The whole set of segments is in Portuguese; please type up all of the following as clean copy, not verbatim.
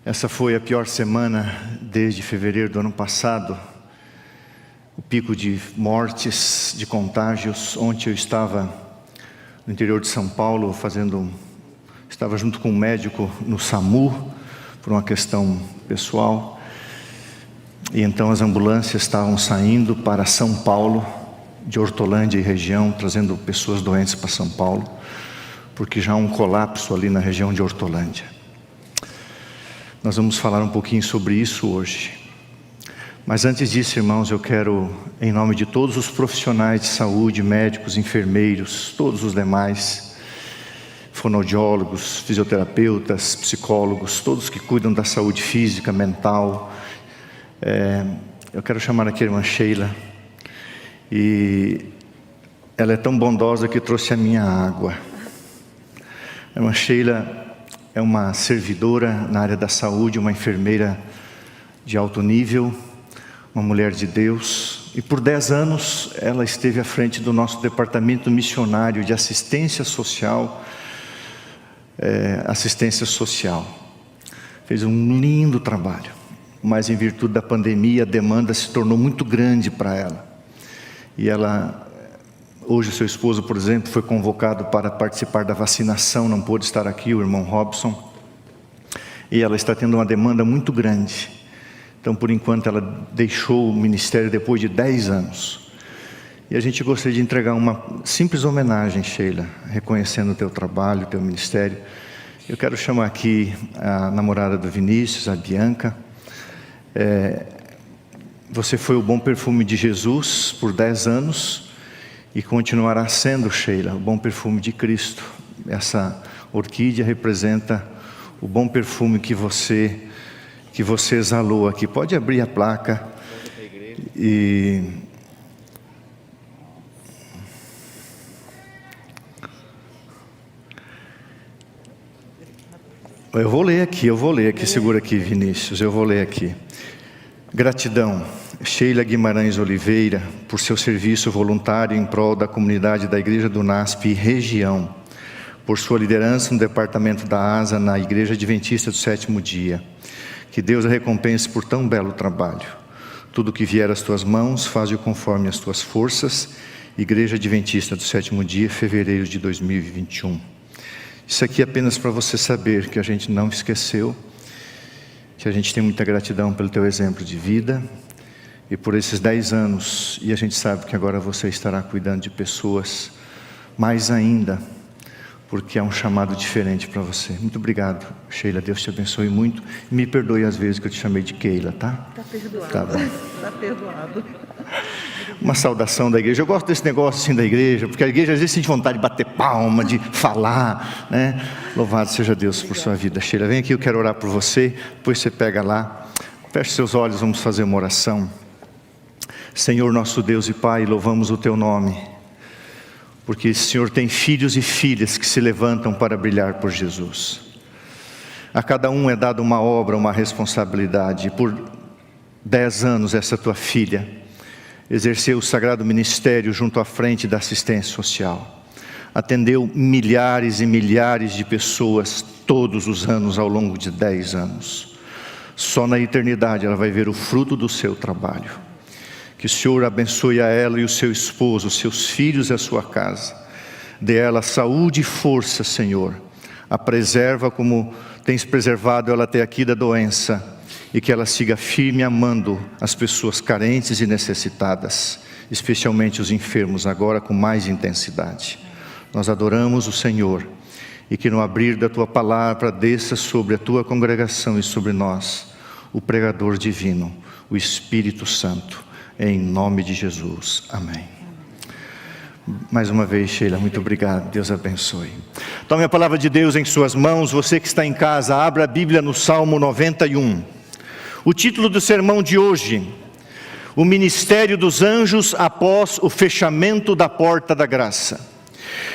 Essa foi a pior semana desde fevereiro do ano passado. O pico de mortes, de contágios. Ontem eu estava no interior de São Paulo estava junto com um médico no SAMU, por uma questão pessoal. E então as ambulâncias estavam saindo para São Paulo, de Hortolândia e região, trazendo pessoas doentes para São Paulo, porque já há um colapso ali na região de Hortolândia. Nós vamos falar um pouquinho sobre isso hoje. Mas antes disso, irmãos, eu quero, em nome de todos os profissionais de saúde, médicos, enfermeiros, todos os demais, fonoaudiólogos, fisioterapeutas, psicólogos, todos que cuidam da saúde física, mental, eu quero chamar aqui a irmã Sheila, e ela é tão bondosa que trouxe a minha água. A irmã Sheila é uma servidora na área da saúde, uma enfermeira de alto nível, uma mulher de Deus, e por 10 anos ela esteve à frente do nosso departamento missionário de assistência social, fez um lindo trabalho, mas em virtude da pandemia a demanda se tornou muito grande para ela, e hoje o seu esposo, por exemplo, foi convocado para participar da vacinação, não pôde estar aqui, o irmão Robson, e ela está tendo uma demanda muito grande. Então, por enquanto, ela deixou o ministério depois de 10 anos. E a gente gostaria de entregar uma simples homenagem, Sheila, reconhecendo o teu trabalho, o teu ministério. Eu quero chamar aqui a namorada do Vinícius, a Bianca. Você foi o bom perfume de Jesus por 10 anos e continuará sendo, Sheila, o bom perfume de Cristo. Essa orquídea representa o bom perfume que você exalou aqui. Pode abrir a placa. E eu vou ler aqui, segura aqui, Vinícius, eu vou ler aqui. Gratidão, Sheila Guimarães Oliveira, por seu serviço voluntário em prol da comunidade da Igreja do NASP e região, por sua liderança no departamento da ASA na Igreja Adventista do Sétimo Dia. Que Deus a recompense por tão belo trabalho. Tudo que vier às tuas mãos, faze-o conforme as tuas forças. Igreja Adventista do Sétimo Dia, fevereiro de 2021. Isso aqui é apenas para você saber que a gente não esqueceu, que a gente tem muita gratidão pelo teu exemplo de vida e por esses 10 anos, e a gente sabe que agora você estará cuidando de pessoas mais ainda, porque é um chamado diferente para você. Muito obrigado, Sheila, Deus te abençoe muito, e me perdoe as vezes que eu te chamei de Keila, tá? Está perdoado, tá bom. Está perdoado. Uma saudação da igreja. Eu gosto desse negócio assim da igreja, porque a igreja às vezes sente vontade de bater palma, de falar, né? Louvado seja Deus por sua vida. Sheila, vem aqui, eu quero orar por você, depois você pega lá, feche seus olhos, vamos fazer uma oração. Senhor nosso Deus e Pai, louvamos o teu nome, porque o Senhor tem filhos e filhas que se levantam para brilhar por Jesus. A cada um é dada uma obra, uma responsabilidade. Por 10 anos essa tua filha exerceu o sagrado ministério junto à frente da assistência social. Atendeu milhares e milhares de pessoas todos os anos ao longo de 10 anos. Só na eternidade ela vai ver o fruto do seu trabalho. Que o Senhor abençoe a ela e o seu esposo, os seus filhos e a sua casa. Dê a ela saúde e força, Senhor. A preserva como tens preservado ela até aqui da doença. E que ela siga firme amando as pessoas carentes e necessitadas, especialmente os enfermos, agora com mais intensidade. Nós adoramos o Senhor, e que no abrir da Tua palavra desça sobre a Tua congregação e sobre nós, o pregador divino, o Espírito Santo, em nome de Jesus. Amém. Mais uma vez, Sheila, muito obrigado, Deus abençoe. Tome a palavra de Deus em suas mãos. Você que está em casa, abra a Bíblia no Salmo 91. O título do sermão de hoje: o ministério dos anjos após o fechamento da porta da graça.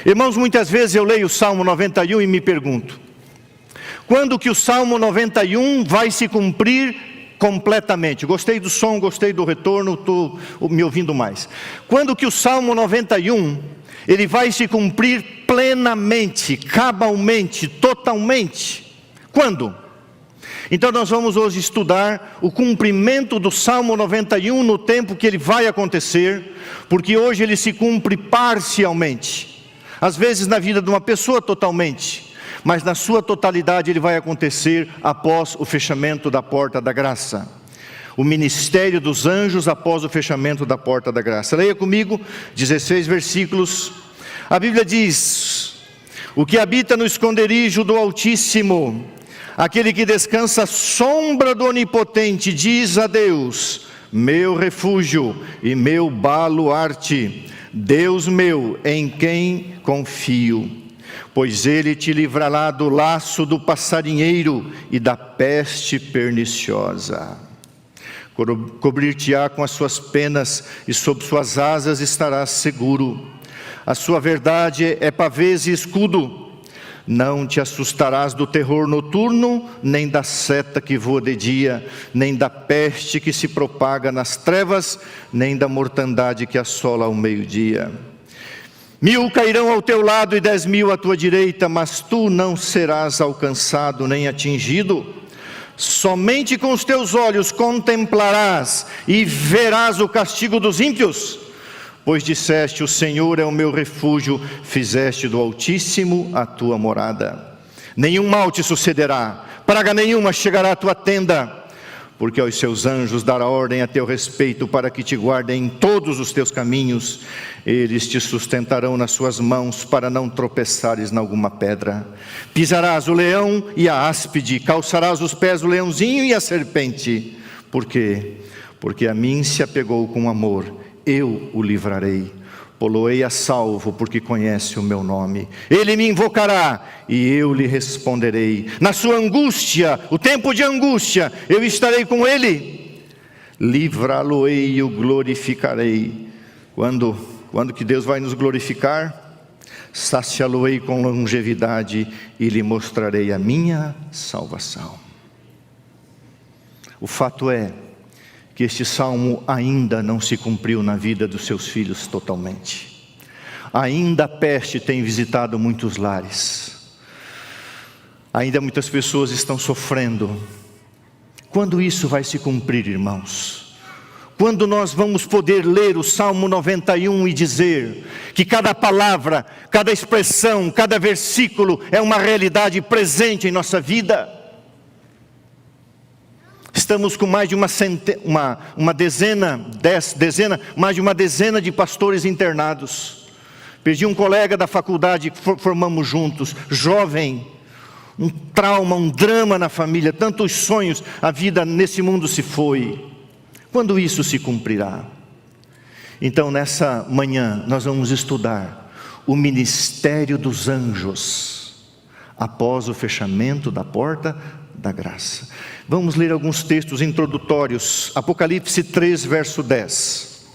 Irmãos, muitas vezes eu leio o Salmo 91 e me pergunto, quando que o Salmo 91 vai se cumprir completamente? Gostei do som, gostei do retorno, estou me ouvindo mais. Quando que o Salmo 91, ele vai se cumprir plenamente, cabalmente, totalmente? Quando? Então nós vamos hoje estudar o cumprimento do Salmo 91 no tempo que ele vai acontecer, porque hoje ele se cumpre parcialmente. Às vezes na vida de uma pessoa totalmente, mas na sua totalidade ele vai acontecer após o fechamento da porta da graça. O ministério dos anjos após o fechamento da porta da graça. Leia comigo, 16 versículos. A Bíblia diz: o que habita no esconderijo do Altíssimo, aquele que descansa à sombra do Onipotente, diz a Deus: meu refúgio e meu baluarte, Deus meu, em quem confio. Pois ele te livrará do laço do passarinheiro e da peste perniciosa. Cobrir-te-á com as suas penas e sob suas asas estarás seguro. A sua verdade é pavês e escudo. Não te assustarás do terror noturno, nem da seta que voa de dia, nem da peste que se propaga nas trevas, nem da mortandade que assola ao meio-dia. 1000 cairão ao teu lado e 10.000 à tua direita, mas tu não serás alcançado nem atingido. Somente com os teus olhos contemplarás e verás o castigo dos ímpios. Pois disseste: o Senhor é o meu refúgio, fizeste do Altíssimo a tua morada. Nenhum mal te sucederá, praga nenhuma chegará à tua tenda, porque aos seus anjos dará ordem a teu respeito, para que te guardem em todos os teus caminhos. Eles te sustentarão nas suas mãos, para não tropeçares em alguma pedra. Pisarás o leão e a áspide, calçarás os pés o leãozinho e a serpente. Por quê? Porque a mim se apegou com amor, eu o livrarei. Pô-lo-ei a salvo, porque conhece o meu nome. Ele me invocará e eu lhe responderei. Na sua angústia, o tempo de angústia, eu estarei com ele. Livrá-lo-ei e o glorificarei. Quando que Deus vai nos glorificar? Saciá-lo-ei com longevidade e lhe mostrarei a minha salvação. O fato é que este salmo ainda não se cumpriu na vida dos seus filhos totalmente. Ainda a peste tem visitado muitos lares. Ainda muitas pessoas estão sofrendo. Quando isso vai se cumprir, irmãos? Quando nós vamos poder ler o Salmo 91 e dizer que cada palavra, cada expressão, cada versículo é uma realidade presente em nossa vida? Estamos com mais de mais de uma dezena de pastores internados. Perdi um colega da faculdade que formamos juntos, jovem, um trauma, um drama na família, tantos sonhos, a vida nesse mundo se foi. Quando isso se cumprirá? Então nessa manhã nós vamos estudar o ministério dos anjos, após o fechamento da porta da graça. Vamos ler alguns textos introdutórios. Apocalipse 3, verso 10.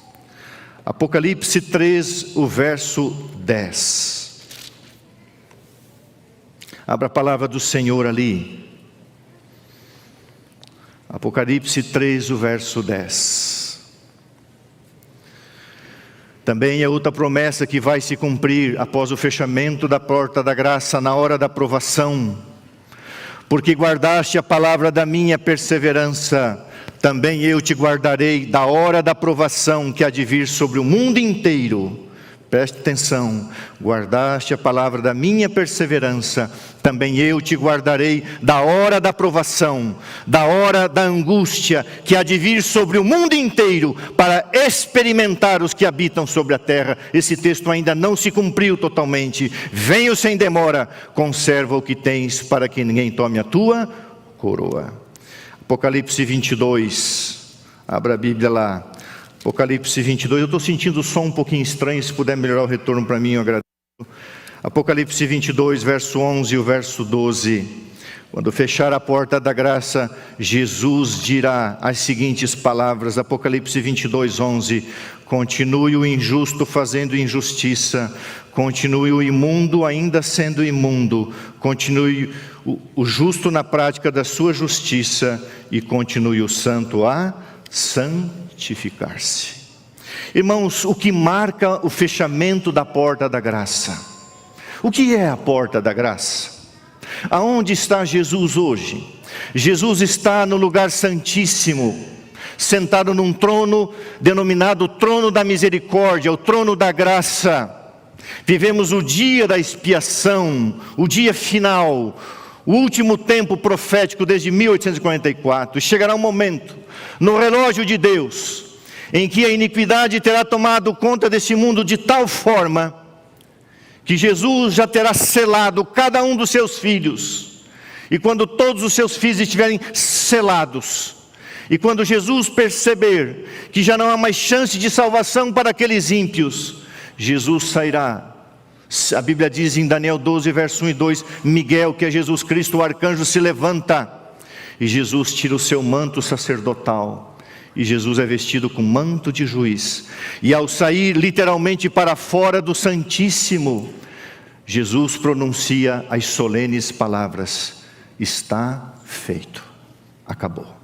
Apocalipse 3, o verso 10. Abra a palavra do Senhor ali. Apocalipse 3, o verso 10. Também é outra promessa que vai se cumprir após o fechamento da porta da graça, na hora da provação. Porque guardaste a palavra da minha perseverança, também eu te guardarei da hora da provação que há de vir sobre o mundo inteiro. Preste atenção, guardaste a palavra da minha perseverança, também eu te guardarei da hora da provação, da hora da angústia, que há de vir sobre o mundo inteiro, para experimentar os que habitam sobre a terra. Esse texto ainda não se cumpriu totalmente. Venho sem demora, conserva o que tens, para que ninguém tome a tua coroa. Apocalipse 22, abra a Bíblia lá. Apocalipse 22, eu estou sentindo o som um pouquinho estranho, se puder melhorar o retorno para mim, eu agradeço. Apocalipse 22, verso 11 e o verso 12. Quando fechar a porta da graça, Jesus dirá as seguintes palavras, Apocalipse 22, 11. Continue o injusto fazendo injustiça, continue o imundo ainda sendo imundo, continue o justo na prática da sua justiça e continue o santo a santificar-se. Irmãos, o que marca o fechamento da porta da graça? O que é a porta da graça? Aonde está Jesus hoje? Jesus está no lugar santíssimo, sentado num trono denominado trono da misericórdia, o trono da graça. Vivemos o dia da expiação, o dia final, o último tempo profético desde 1844. Chegará um momento, no relógio de Deus, em que a iniquidade terá tomado conta desse mundo de tal forma, que Jesus já terá selado cada um dos seus filhos. E quando todos os seus filhos estiverem selados, e quando Jesus perceber que já não há mais chance de salvação para aqueles ímpios, Jesus sairá. A Bíblia diz em Daniel 12, verso 1 e 2, Miguel, que é Jesus Cristo, o arcanjo, se levanta, e Jesus tira o seu manto sacerdotal, e Jesus é vestido com manto de juiz, e ao sair literalmente para fora do Santíssimo, Jesus pronuncia as solenes palavras: está feito, acabou.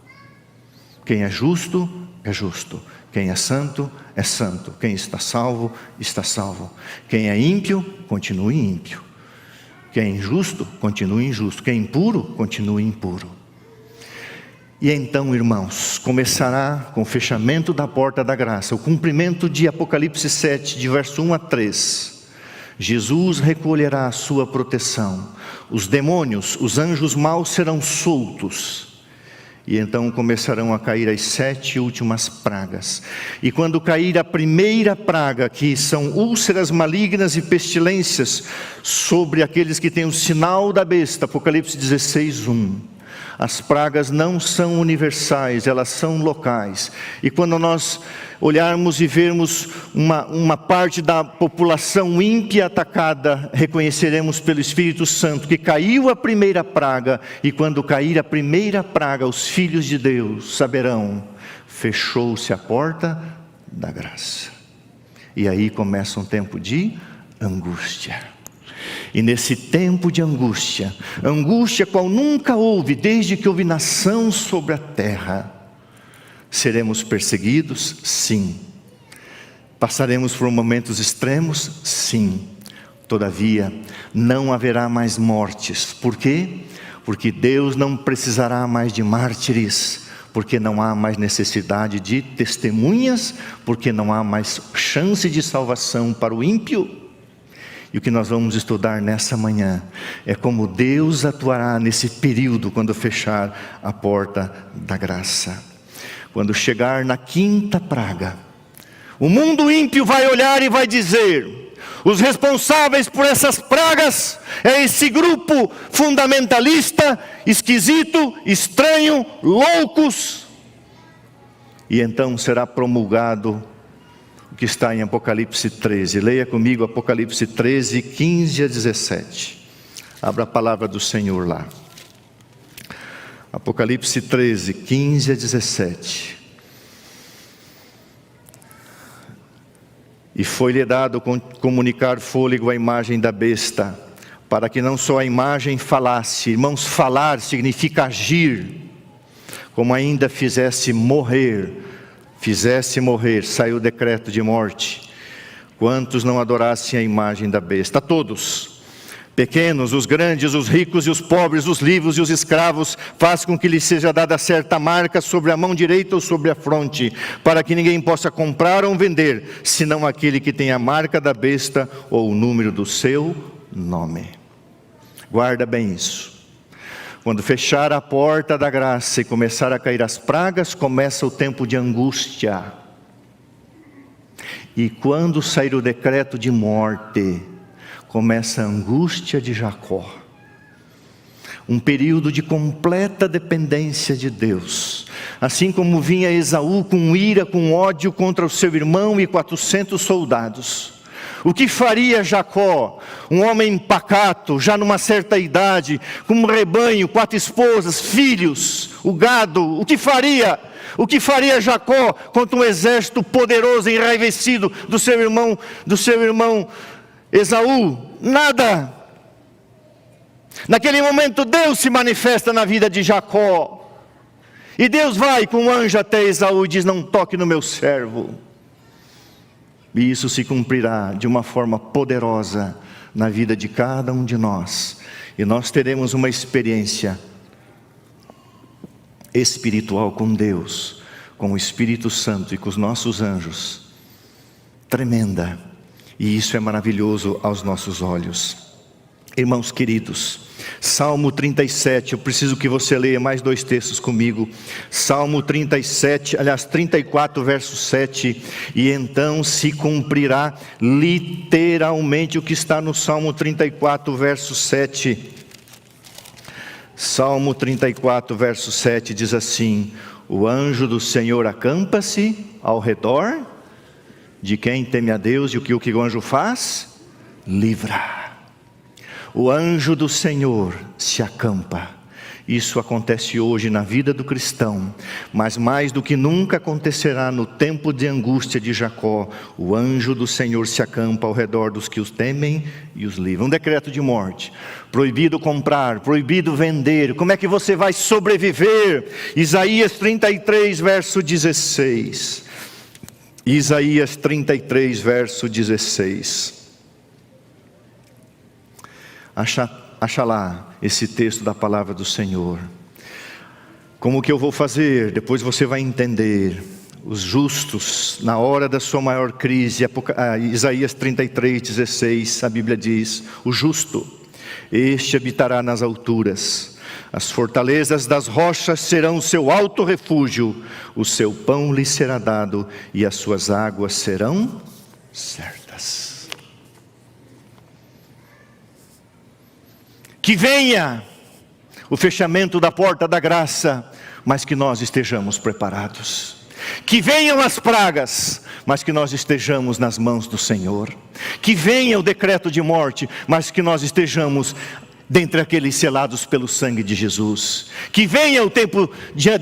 Quem é justo, é justo. Quem é santo, é santo. Quem está salvo, está salvo. Quem é ímpio, continue ímpio. Quem é injusto, continue injusto. Quem é impuro, continue impuro. E então, irmãos, começará com o fechamento da porta da graça, o cumprimento de Apocalipse 7, de verso 1 a 3. Jesus recolherá a sua proteção. Os demônios, os anjos maus serão soltos. E então começarão a cair as 7 últimas pragas. E quando cair a primeira praga, que são úlceras malignas e pestilências, sobre aqueles que têm o sinal da besta, Apocalipse 16, 1. As pragas não são universais, elas são locais. E quando nós olharmos e vermos uma parte da população ímpia atacada, reconheceremos pelo Espírito Santo que caiu a primeira praga. E quando cair a primeira praga, os filhos de Deus saberão: fechou-se a porta da graça. E aí começa um tempo de angústia. E nesse tempo de angústia, angústia qual nunca houve desde que houve nação sobre a terra, seremos perseguidos? Sim. Passaremos por momentos extremos? Sim. Todavia, não haverá mais mortes. Por quê? Porque Deus não precisará mais de mártires, porque não há mais necessidade de testemunhas, porque não há mais chance de salvação para o ímpio. E o que nós vamos estudar nessa manhã é como Deus atuará nesse período quando fechar a porta da graça. Quando chegar na quinta praga, o mundo ímpio vai olhar e vai dizer: os responsáveis por essas pragas é esse grupo fundamentalista, esquisito, estranho, loucos. E então será promulgado o que está em Apocalipse 13. Leia comigo Apocalipse 13, 15 a 17. Abra a palavra do Senhor lá. Apocalipse 13, 15 a 17. E foi-lhe dado comunicar fôlego à imagem da besta, para que não só a imagem falasse. Irmãos, falar significa agir. Como ainda fizesse morrer, saiu o decreto de morte. Quantos não adorassem a imagem da besta? A todos, pequenos, os grandes, os ricos e os pobres, os livres e os escravos, faz com que lhes seja dada certa marca sobre a mão direita ou sobre a fronte, para que ninguém possa comprar ou vender, senão aquele que tem a marca da besta ou o número do seu nome. Guarda bem isso. Quando fechar a porta da graça e começar a cair as pragas, começa o tempo de angústia. E quando sair o decreto de morte, começa a angústia de Jacó. Um período de completa dependência de Deus. Assim como vinha Esaú com ira, com ódio contra o seu irmão e 400 soldados. O que faria Jacó, um homem pacato, já numa certa idade, com um rebanho, 4 esposas, filhos, o gado? O que faria? O que faria Jacó contra um exército poderoso, enraivecido do seu irmão Esaú? Nada. Naquele momento Deus se manifesta na vida de Jacó. E Deus vai com um anjo até Esaú e diz: não toque no meu servo. E isso se cumprirá de uma forma poderosa na vida de cada um de nós. E nós teremos uma experiência espiritual com Deus, com o Espírito Santo e com os nossos anjos, tremenda, e isso é maravilhoso aos nossos olhos. Irmãos queridos, Salmo 37, eu preciso que você leia mais 2 textos comigo. Salmo 37, aliás 34, verso 7. E então se cumprirá literalmente o que está no Salmo 34, verso 7. Salmo 34, verso 7 diz assim: o anjo do Senhor acampa-se ao redor de quem teme a Deus, e o que o anjo faz? Livra. O anjo do Senhor se acampa. Isso acontece hoje na vida do cristão, mas mais do que nunca acontecerá no tempo de angústia de Jacó. O anjo do Senhor se acampa ao redor dos que os temem e os livra. Um decreto de morte: proibido comprar, proibido vender. Como é que você vai sobreviver? Isaías 33, verso 16. Isaías 33, verso 16. Acha lá esse texto da palavra do Senhor. Como que eu vou fazer? Depois você vai entender. Os justos, na hora da sua maior crise, Isaías 33, 16, a Bíblia diz: o justo, este habitará nas alturas, as fortalezas das rochas serão o seu alto refúgio, o seu pão lhe será dado e as suas águas serão certas. Que venha o fechamento da porta da graça, mas que nós estejamos preparados. Que venham as pragas, mas que nós estejamos nas mãos do Senhor. Que venha o decreto de morte, mas que nós estejamos dentre aqueles selados pelo sangue de Jesus. Que venha o tempo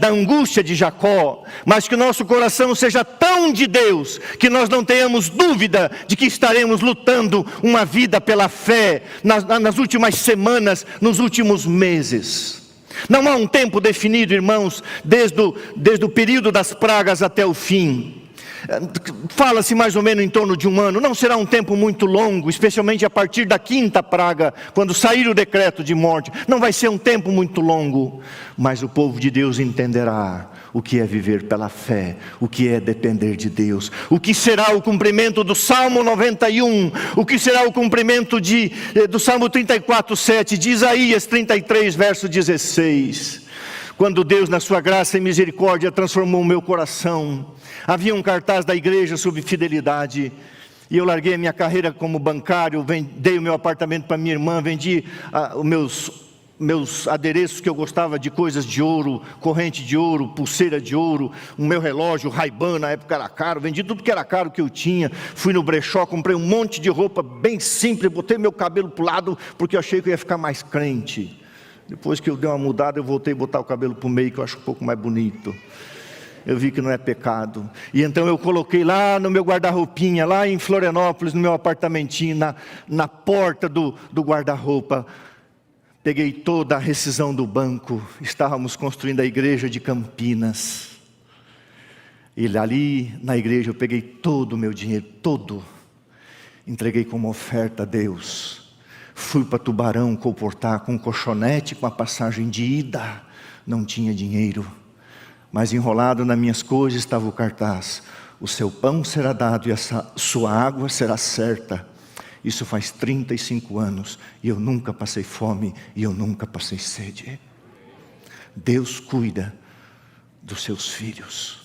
da angústia de Jacó, mas que o nosso coração seja tão de Deus, que nós não tenhamos dúvida de que estaremos lutando uma vida pela fé, nas últimas semanas, nos últimos meses. Não há um tempo definido, irmãos, desde o período das pragas até o fim. Fala-se mais ou menos em torno de 1 ano. Não será um tempo muito longo, especialmente a partir da 5ª praga, quando sair o decreto de morte. Não vai ser um tempo muito longo, mas o povo de Deus entenderá o que é viver pela fé, o que é depender de Deus, o que será o cumprimento do Salmo 91, o que será o cumprimento do Salmo 34, 7, de Isaías 33, verso 16. Quando Deus, na sua graça e misericórdia, transformou o meu coração, havia um cartaz da igreja sobre fidelidade, e eu larguei a minha carreira como bancário, dei o meu apartamento para minha irmã, vendi os meus adereços que eu gostava, de coisas de ouro, corrente de ouro, pulseira de ouro, o meu relógio Ray-Ban, na época era caro, vendi tudo que era caro que eu tinha, fui no brechó, comprei um monte de roupa bem simples, botei meu cabelo para o lado, porque eu achei que eu ia ficar mais crente. Depois que eu dei uma mudada, eu voltei a botar o cabelo para o meio, que eu acho um pouco mais bonito. Eu vi que não é pecado. E então eu coloquei lá no meu guarda-roupinha, lá em Florianópolis, no meu apartamentinho, na porta do guarda-roupa. Peguei toda a rescisão do banco. Estávamos construindo a igreja de Campinas. E ali na igreja eu peguei todo o meu dinheiro, todo. Entreguei como oferta a Deus. Fui para Tubarão comportar com um colchonete, com a passagem de ida. Não tinha dinheiro, mas enrolado nas minhas coisas estava o cartaz: o seu pão será dado e a sua água será certa. Isso faz 35 anos, e eu nunca passei fome, e eu nunca passei sede. Deus cuida dos seus filhos.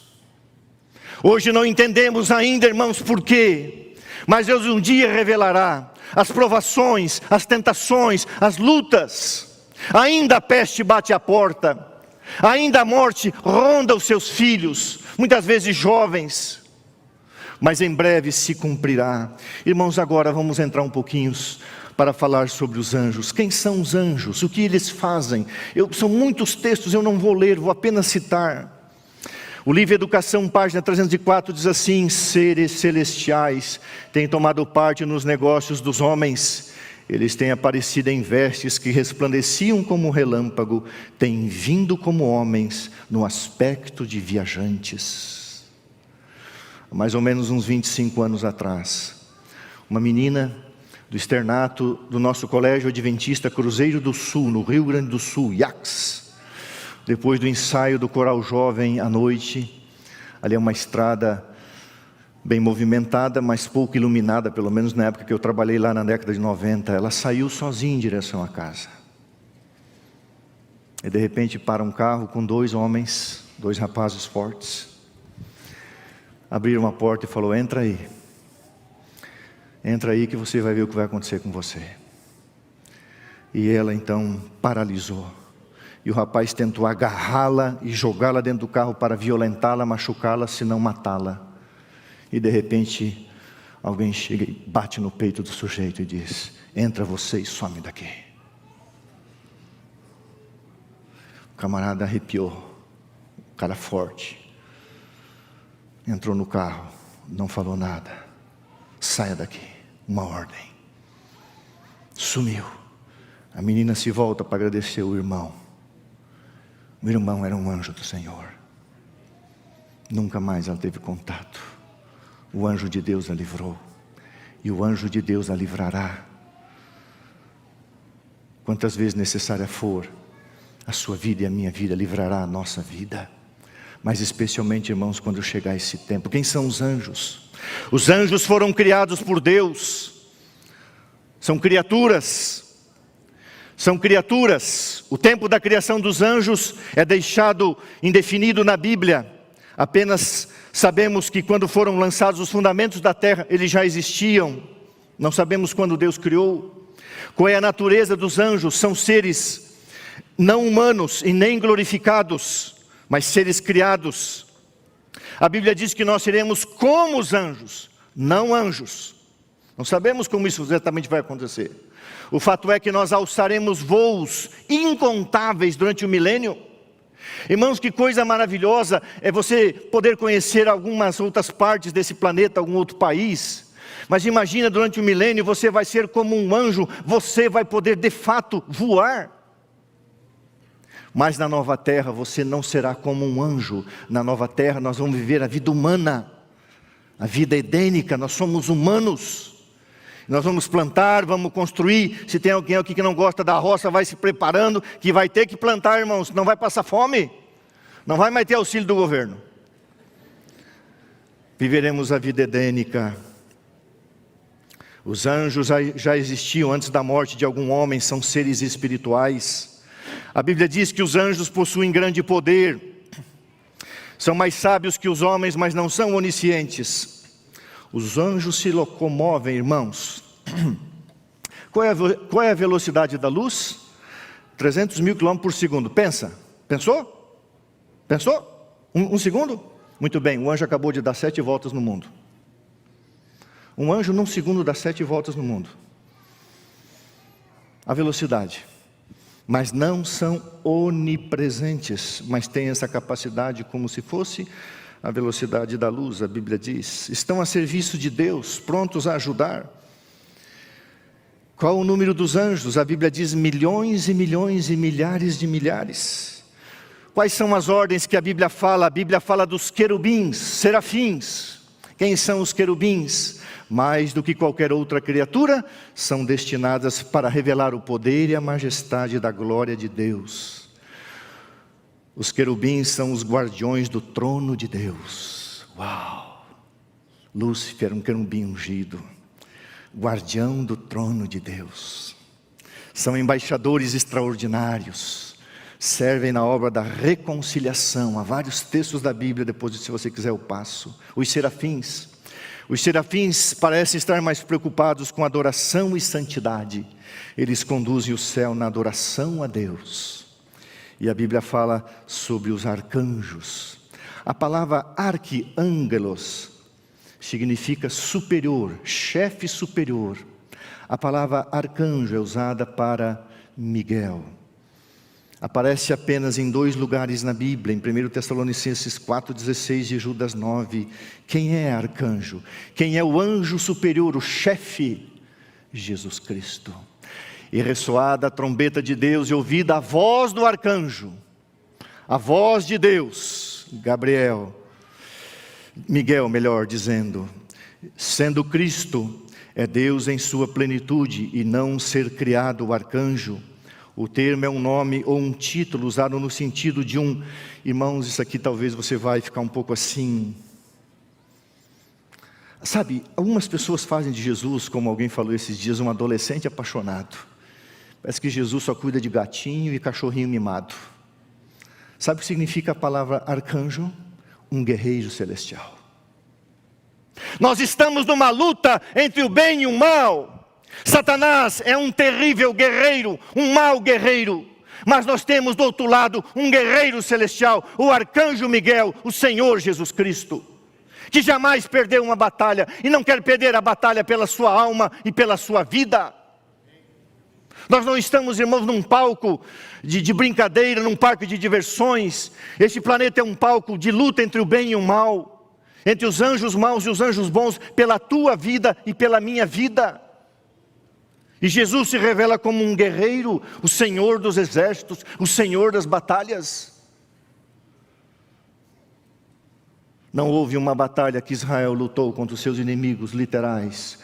Hoje não entendemos ainda, irmãos, por quê, mas Deus um dia revelará as provações, as tentações, as lutas. Ainda a peste bate à porta, ainda a morte ronda os seus filhos, muitas vezes jovens, mas em breve se cumprirá. Irmãos, agora vamos entrar um pouquinho para falar sobre os anjos. Quem são os anjos? O que eles fazem? São muitos textos, eu não vou ler, vou apenas citar. O livro Educação, página 304, diz assim: seres celestiais têm tomado parte nos negócios dos homens. Eles têm aparecido em vestes que resplandeciam como um relâmpago, têm vindo como homens no aspecto de viajantes. Há mais ou menos uns 25 anos atrás, uma menina do externato do nosso colégio adventista Cruzeiro do Sul, no Rio Grande do Sul, IACS, Depois do ensaio do coral jovem à noite, ali é uma estrada bem movimentada, mas pouco iluminada, pelo menos na época que eu trabalhei lá na década de 90, ela saiu sozinha em direção à casa. E de repente para um carro com 2 homens, 2 rapazes fortes. Abriram a porta e falou: entra aí. Entra aí que você vai ver o que vai acontecer com você. E ela então paralisou. E o rapaz tentou agarrá-la e jogá-la dentro do carro para violentá-la, machucá-la, se não matá-la. E de repente, alguém chega e bate no peito do sujeito e diz: entra você e some daqui. O camarada arrepiou, o cara forte. Entrou no carro, não falou nada. Saia daqui, uma ordem. Sumiu. A menina se volta para agradecer o irmão. O irmão era um anjo do Senhor. Nunca mais ela teve contato. O anjo de Deus a livrou. E o anjo de Deus a livrará. Quantas vezes necessária for, a sua vida e a minha vida livrará a nossa vida. Mas especialmente, irmãos, quando chegar esse tempo. Quem são os anjos? Os anjos foram criados por Deus. São criaturas. São criaturas. O tempo da criação dos anjos é deixado indefinido na Bíblia. Apenas sabemos que quando foram lançados os fundamentos da terra, eles já existiam. Não sabemos quando Deus criou. Qual é a natureza dos anjos? São seres não humanos e nem glorificados, mas seres criados. A Bíblia diz que nós seremos como os anjos, não anjos. Não sabemos como isso exatamente vai acontecer. O fato é que nós alçaremos voos incontáveis durante o milênio. Irmãos, que coisa maravilhosa é você poder conhecer algumas outras partes desse planeta, algum outro país. Mas imagina, durante o milênio você vai ser como um anjo, você vai poder de fato voar. Mas na nova terra você não será como um anjo. Na nova terra nós vamos viver a vida humana, a vida edênica. Nós somos humanos. Nós vamos plantar, vamos construir. Se tem alguém aqui que não gosta da roça, vai se preparando, que vai ter que plantar, irmãos. Não vai passar fome, não vai mais ter auxílio do governo. Viveremos a vida edênica. Os anjos já existiam antes da morte de algum homem, são seres espirituais. A Bíblia diz que os anjos possuem grande poder. São mais sábios que os homens, mas não são oniscientes. Os anjos se locomovem, irmãos. Qual é a velocidade da luz? 300 mil quilômetros por segundo. Pensou? Pensou? Um segundo? Muito bem, o anjo acabou de dar 7 voltas no mundo. Um anjo num segundo dá 7 voltas no mundo. A velocidade. Mas não são onipresentes, mas têm essa capacidade como se fosse a velocidade da luz. A Bíblia diz: estão a serviço de Deus, prontos a ajudar. Qual o número dos anjos? A Bíblia diz milhões e milhões e milhares de milhares. Quais são as ordens que a Bíblia fala? A Bíblia fala dos querubins, serafins. Quem são os querubins? Mais do que qualquer outra criatura, são destinadas para revelar o poder e a majestade da glória de Deus. Os querubins são os guardiões do trono de Deus. Uau! Lúcifer, um querubim ungido, guardião do trono de Deus. São embaixadores extraordinários, servem na obra da reconciliação. Há vários textos da Bíblia, depois se você quiser eu passo. Os serafins parecem estar mais preocupados com adoração e santidade. Eles conduzem o céu na adoração a Deus. E a Bíblia fala sobre os arcanjos. A palavra arquiângelos significa superior, chefe superior. A palavra arcanjo é usada para Miguel. Aparece apenas em 2 lugares na Bíblia, em 1 Tessalonicenses 4,16 e Judas 9. Quem é arcanjo? Quem é o anjo superior, o chefe? Jesus Cristo. E ressoada a trombeta de Deus e ouvida a voz do arcanjo, a voz de Deus, Miguel, melhor dizendo, sendo Cristo, é Deus em sua plenitude e não um ser criado, o arcanjo, O termo é um nome ou um título usado no sentido de um... Irmãos, isso aqui talvez você vai ficar um pouco assim... Sabe, algumas pessoas fazem de Jesus, como alguém falou esses dias, um adolescente apaixonado. Parece que Jesus só cuida de gatinho e cachorrinho mimado. Sabe o que significa a palavra arcanjo? Um guerreiro celestial. Nós estamos numa luta entre o bem e o mal. Satanás é um terrível guerreiro, um mau guerreiro. Mas nós temos do outro lado um guerreiro celestial, o arcanjo Miguel, o Senhor Jesus Cristo, que jamais perdeu uma batalha e não quer perder a batalha pela sua alma e pela sua vida. Nós não estamos, irmãos, num palco de brincadeira, num parque de diversões. Este planeta é um palco de luta entre o bem e o mal, entre os anjos maus e os anjos bons, pela tua vida e pela minha vida. E Jesus se revela como um guerreiro, o Senhor dos exércitos, o Senhor das batalhas. Não houve uma batalha que Israel lutou contra os seus inimigos literais,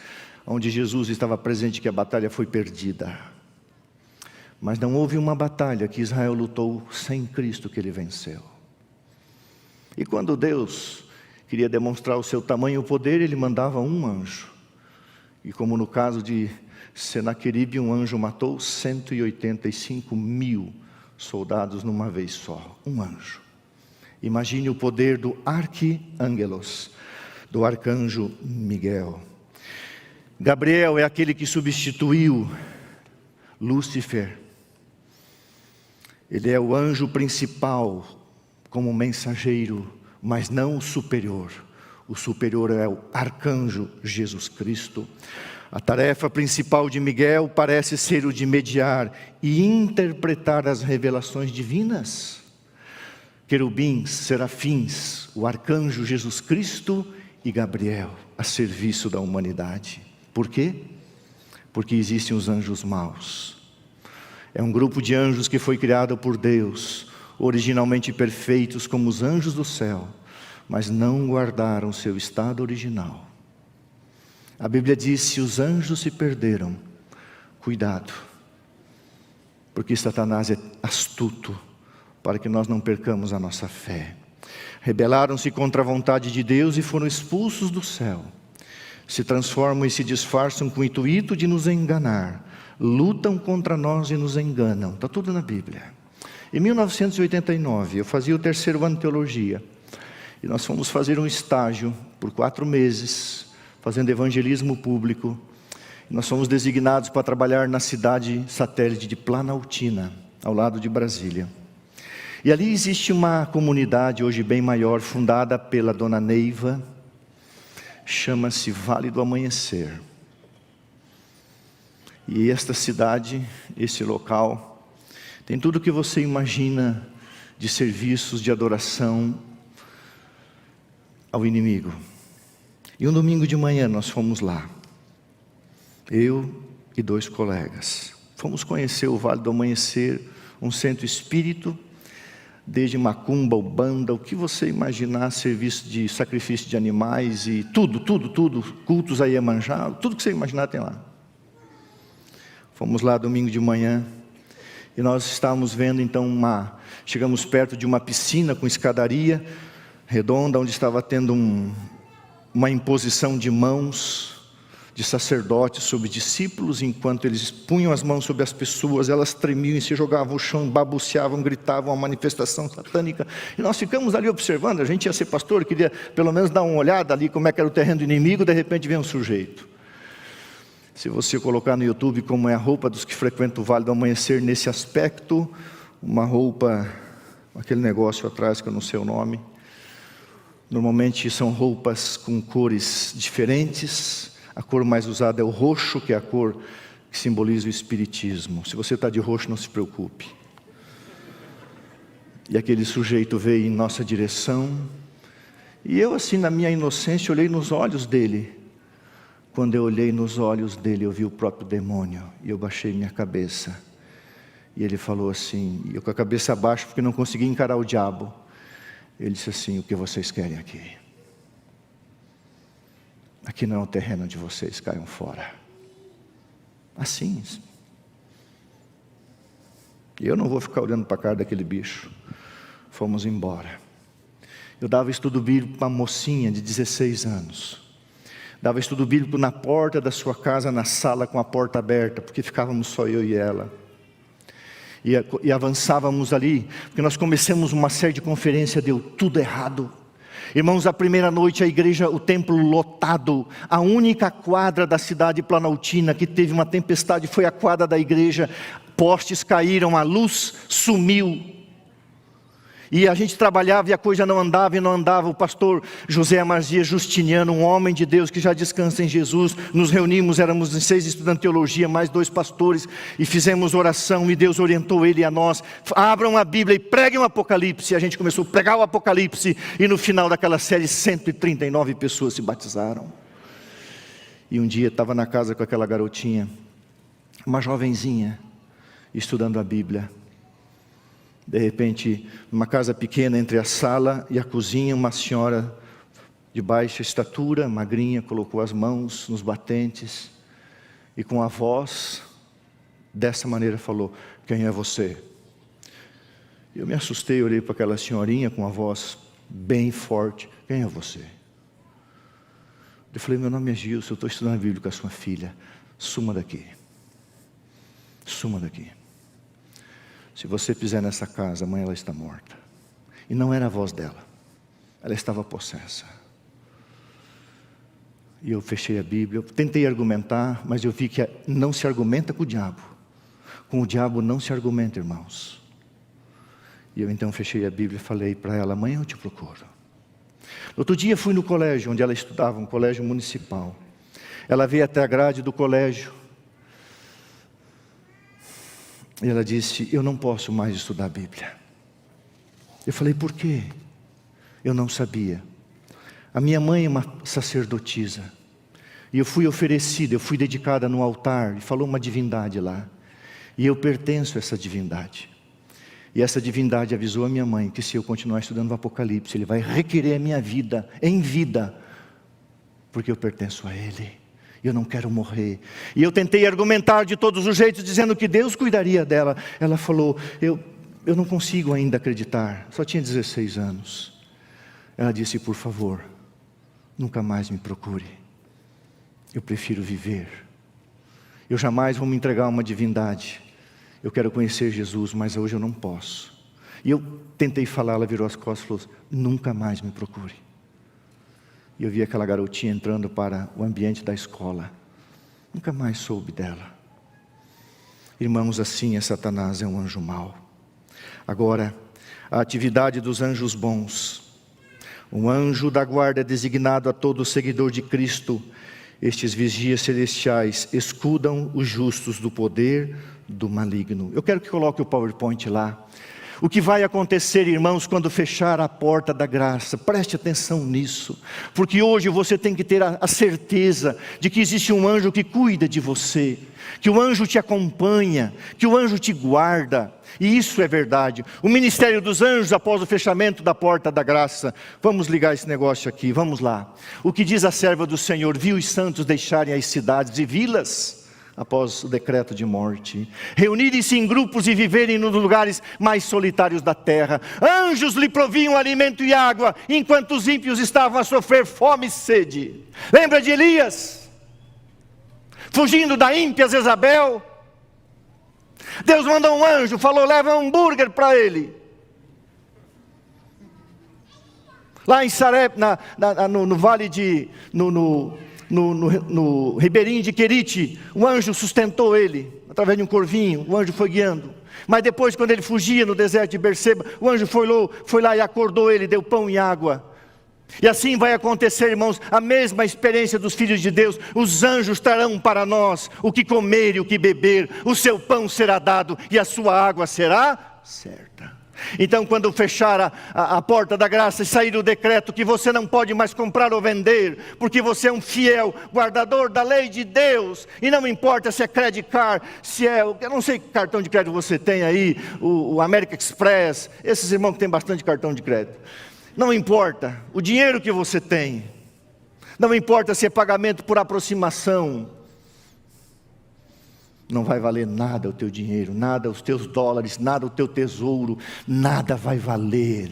onde Jesus estava presente, que a batalha foi perdida. Mas não houve uma batalha que Israel lutou sem Cristo que ele venceu. E quando Deus queria demonstrar o seu tamanho e o poder, ele mandava um anjo. E como no caso de Senaqueribe, um anjo matou 185 mil soldados numa vez só. Um anjo. Imagine o poder do arquiângelos, do arcanjo Miguel. Gabriel é aquele que substituiu Lúcifer. Ele é o anjo principal como mensageiro, mas não o superior. O superior é o arcanjo Jesus Cristo. A tarefa principal de Miguel parece ser o de mediar e interpretar as revelações divinas. Querubins, serafins, o arcanjo Jesus Cristo e Gabriel, a serviço da humanidade. Por quê? Porque existem os anjos maus. É um grupo de anjos que foi criado por Deus, originalmente perfeitos como os anjos do céu, mas não guardaram seu estado original. A Bíblia diz: se os anjos se perderam, cuidado, porque Satanás é astuto, para que nós não percamos a nossa fé. Rebelaram-se contra a vontade de Deus e foram expulsos do céu. Se transformam e se disfarçam com o intuito de nos enganar. Lutam contra nós e nos enganam. Está tudo na Bíblia. Em 1989, eu fazia o terceiro ano de teologia. E nós fomos fazer um estágio por 4 meses, fazendo evangelismo público. E nós fomos designados para trabalhar na cidade satélite de Planaltina, ao lado de Brasília. E ali existe uma comunidade, hoje bem maior, fundada pela dona Neiva, chama-se Vale do Amanhecer. E esta cidade, esse local, tem tudo o que você imagina de serviços de adoração ao inimigo. E um domingo de manhã nós fomos lá, eu e 2 colegas. Fomos conhecer o Vale do Amanhecer, um centro espírita, desde macumba, ubanda, o que você imaginar, serviço de sacrifício de animais e tudo, cultos a Iemanjá, tudo que você imaginar tem lá. Fomos lá domingo de manhã e nós estávamos vendo então chegamos perto de uma piscina com escadaria redonda, onde estava tendo uma imposição de mãos de sacerdotes sobre discípulos. Enquanto eles punham as mãos sobre as pessoas, elas tremiam e se jogavam ao chão, babuceavam, gritavam, uma manifestação satânica. E nós ficamos ali observando. A gente ia ser pastor, queria pelo menos dar uma olhada ali como é que era o terreno do inimigo. De repente vem um sujeito. Se você colocar no YouTube como é a roupa dos que frequentam o Vale do Amanhecer nesse aspecto, uma roupa, aquele negócio atrás que eu não sei o nome, normalmente são roupas com cores diferentes. A cor mais usada é o roxo, que é a cor que simboliza o espiritismo. Se você está de roxo, não se preocupe. E aquele sujeito veio em nossa direção, e eu assim na minha inocência olhei nos olhos dele. Quando eu olhei nos olhos dele, eu vi o próprio demônio, e eu baixei minha cabeça. E ele falou assim, e eu com a cabeça abaixo, porque não conseguia encarar o diabo. Ele disse assim: o que vocês querem aqui? Aqui não é o terreno de vocês, caiam fora. Assim. E eu não vou ficar olhando para a cara daquele bicho. Fomos embora. Eu dava estudo bíblico para uma mocinha de 16 anos. Dava estudo bíblico na porta da sua casa, na sala com a porta aberta, porque ficávamos só eu e ela. E avançávamos ali, porque nós começamos uma série de conferências, deu tudo errado. Irmãos, a primeira noite a igreja, o templo lotado, a única quadra da cidade planaltina que teve uma tempestade foi a quadra da igreja, postes caíram, a luz sumiu. E a gente trabalhava e a coisa não andava e não andava. O pastor José Amarzias Justiniano, um homem de Deus que já descansa em Jesus, nos reunimos, éramos 6 estudantes de teologia, mais 2 pastores, e fizemos oração, e Deus orientou ele e a nós: abram a Bíblia e preguem o Apocalipse. E a gente começou a pregar o Apocalipse, e no final daquela série 139 pessoas se batizaram. E um dia estava na casa com aquela garotinha, uma jovenzinha, estudando a Bíblia. De repente, numa casa pequena entre a sala e a cozinha, uma senhora de baixa estatura, magrinha, colocou as mãos nos batentes e com a voz dessa maneira falou: quem é você? Eu me assustei, olhei para aquela senhorinha com a voz bem forte: quem é você? Eu falei: meu nome é Gilson, eu estou estudando a Bíblia com a sua filha. Suma daqui. Suma daqui. Se você pisar nessa casa, amanhã ela está morta. E não era a voz dela, ela estava possessa. E eu fechei a Bíblia, eu tentei argumentar, mas eu vi que não se argumenta com o diabo. Com o diabo não se argumenta, irmãos. E eu então fechei a Bíblia e falei para ela: amanhã eu te procuro. No outro dia fui no colégio onde ela estudava, um colégio municipal. Ela veio até a grade do colégio. E ela disse: eu não posso mais estudar a Bíblia. Eu falei: por quê? Eu não sabia. A minha mãe é uma sacerdotisa. E eu fui oferecida, eu fui dedicada no altar. E falou uma divindade lá. E eu pertenço a essa divindade. E essa divindade avisou a minha mãe que se eu continuar estudando o Apocalipse, ele vai requerer a minha vida, em vida. Porque eu pertenço a ele. Eu não quero morrer. E eu tentei argumentar de todos os jeitos, dizendo que Deus cuidaria dela. Ela falou: eu não consigo ainda acreditar. Só tinha 16 anos. Ela disse: por favor, nunca mais me procure. Eu prefiro viver. Eu jamais vou me entregar a uma divindade. Eu quero conhecer Jesus, mas hoje eu não posso. E eu tentei falar, ela virou as costas e falou: nunca mais me procure. E eu vi aquela garotinha entrando para o ambiente da escola. Nunca mais soube dela. Irmãos, assim é Satanás, é um anjo mau. Agora, a atividade dos anjos bons. Um anjo da guarda é designado a todo seguidor de Cristo. Estes vigias celestiais escudam os justos do poder do maligno. Eu quero que coloque o PowerPoint lá. O que vai acontecer, irmãos, quando fechar a porta da graça? Preste atenção nisso, porque hoje você tem que ter a certeza de que existe um anjo que cuida de você, que o anjo te acompanha, que o anjo te guarda, e isso é verdade. O ministério dos anjos após o fechamento da porta da graça. Vamos ligar esse negócio aqui, vamos lá. O que diz a serva do Senhor: viu os santos deixarem as cidades e vilas após o decreto de morte, reunirem-se em grupos e viverem nos lugares mais solitários da terra. Anjos lhe proviam alimento e água, enquanto os ímpios estavam a sofrer fome e sede. Lembra de Elias? Fugindo da ímpia Jezabel. Deus mandou um anjo, falou: leva um hambúrguer para ele. Lá em Sarep, no vale de... No ribeirinho de Querite, o anjo sustentou ele, através de um corvinho, o anjo foi guiando. Mas depois, quando ele fugia no deserto de Berseba, o anjo foi lá e acordou ele, deu pão e água. E assim vai acontecer, irmãos, a mesma experiência dos filhos de Deus. Os anjos trarão para nós o que comer e o que beber, o seu pão será dado e a sua água será certa. Então, quando fechar a porta da graça e sair o decreto que você não pode mais comprar ou vender, porque você é um fiel guardador da lei de Deus, e não importa se é credit card, se é, eu não sei que cartão de crédito você tem aí, o American Express, esses irmãos que têm bastante cartão de crédito, não importa o dinheiro que você tem, não importa se é pagamento por aproximação, Não vai valer nada o teu dinheiro, nada os teus dólares, nada o teu tesouro, nada vai valer.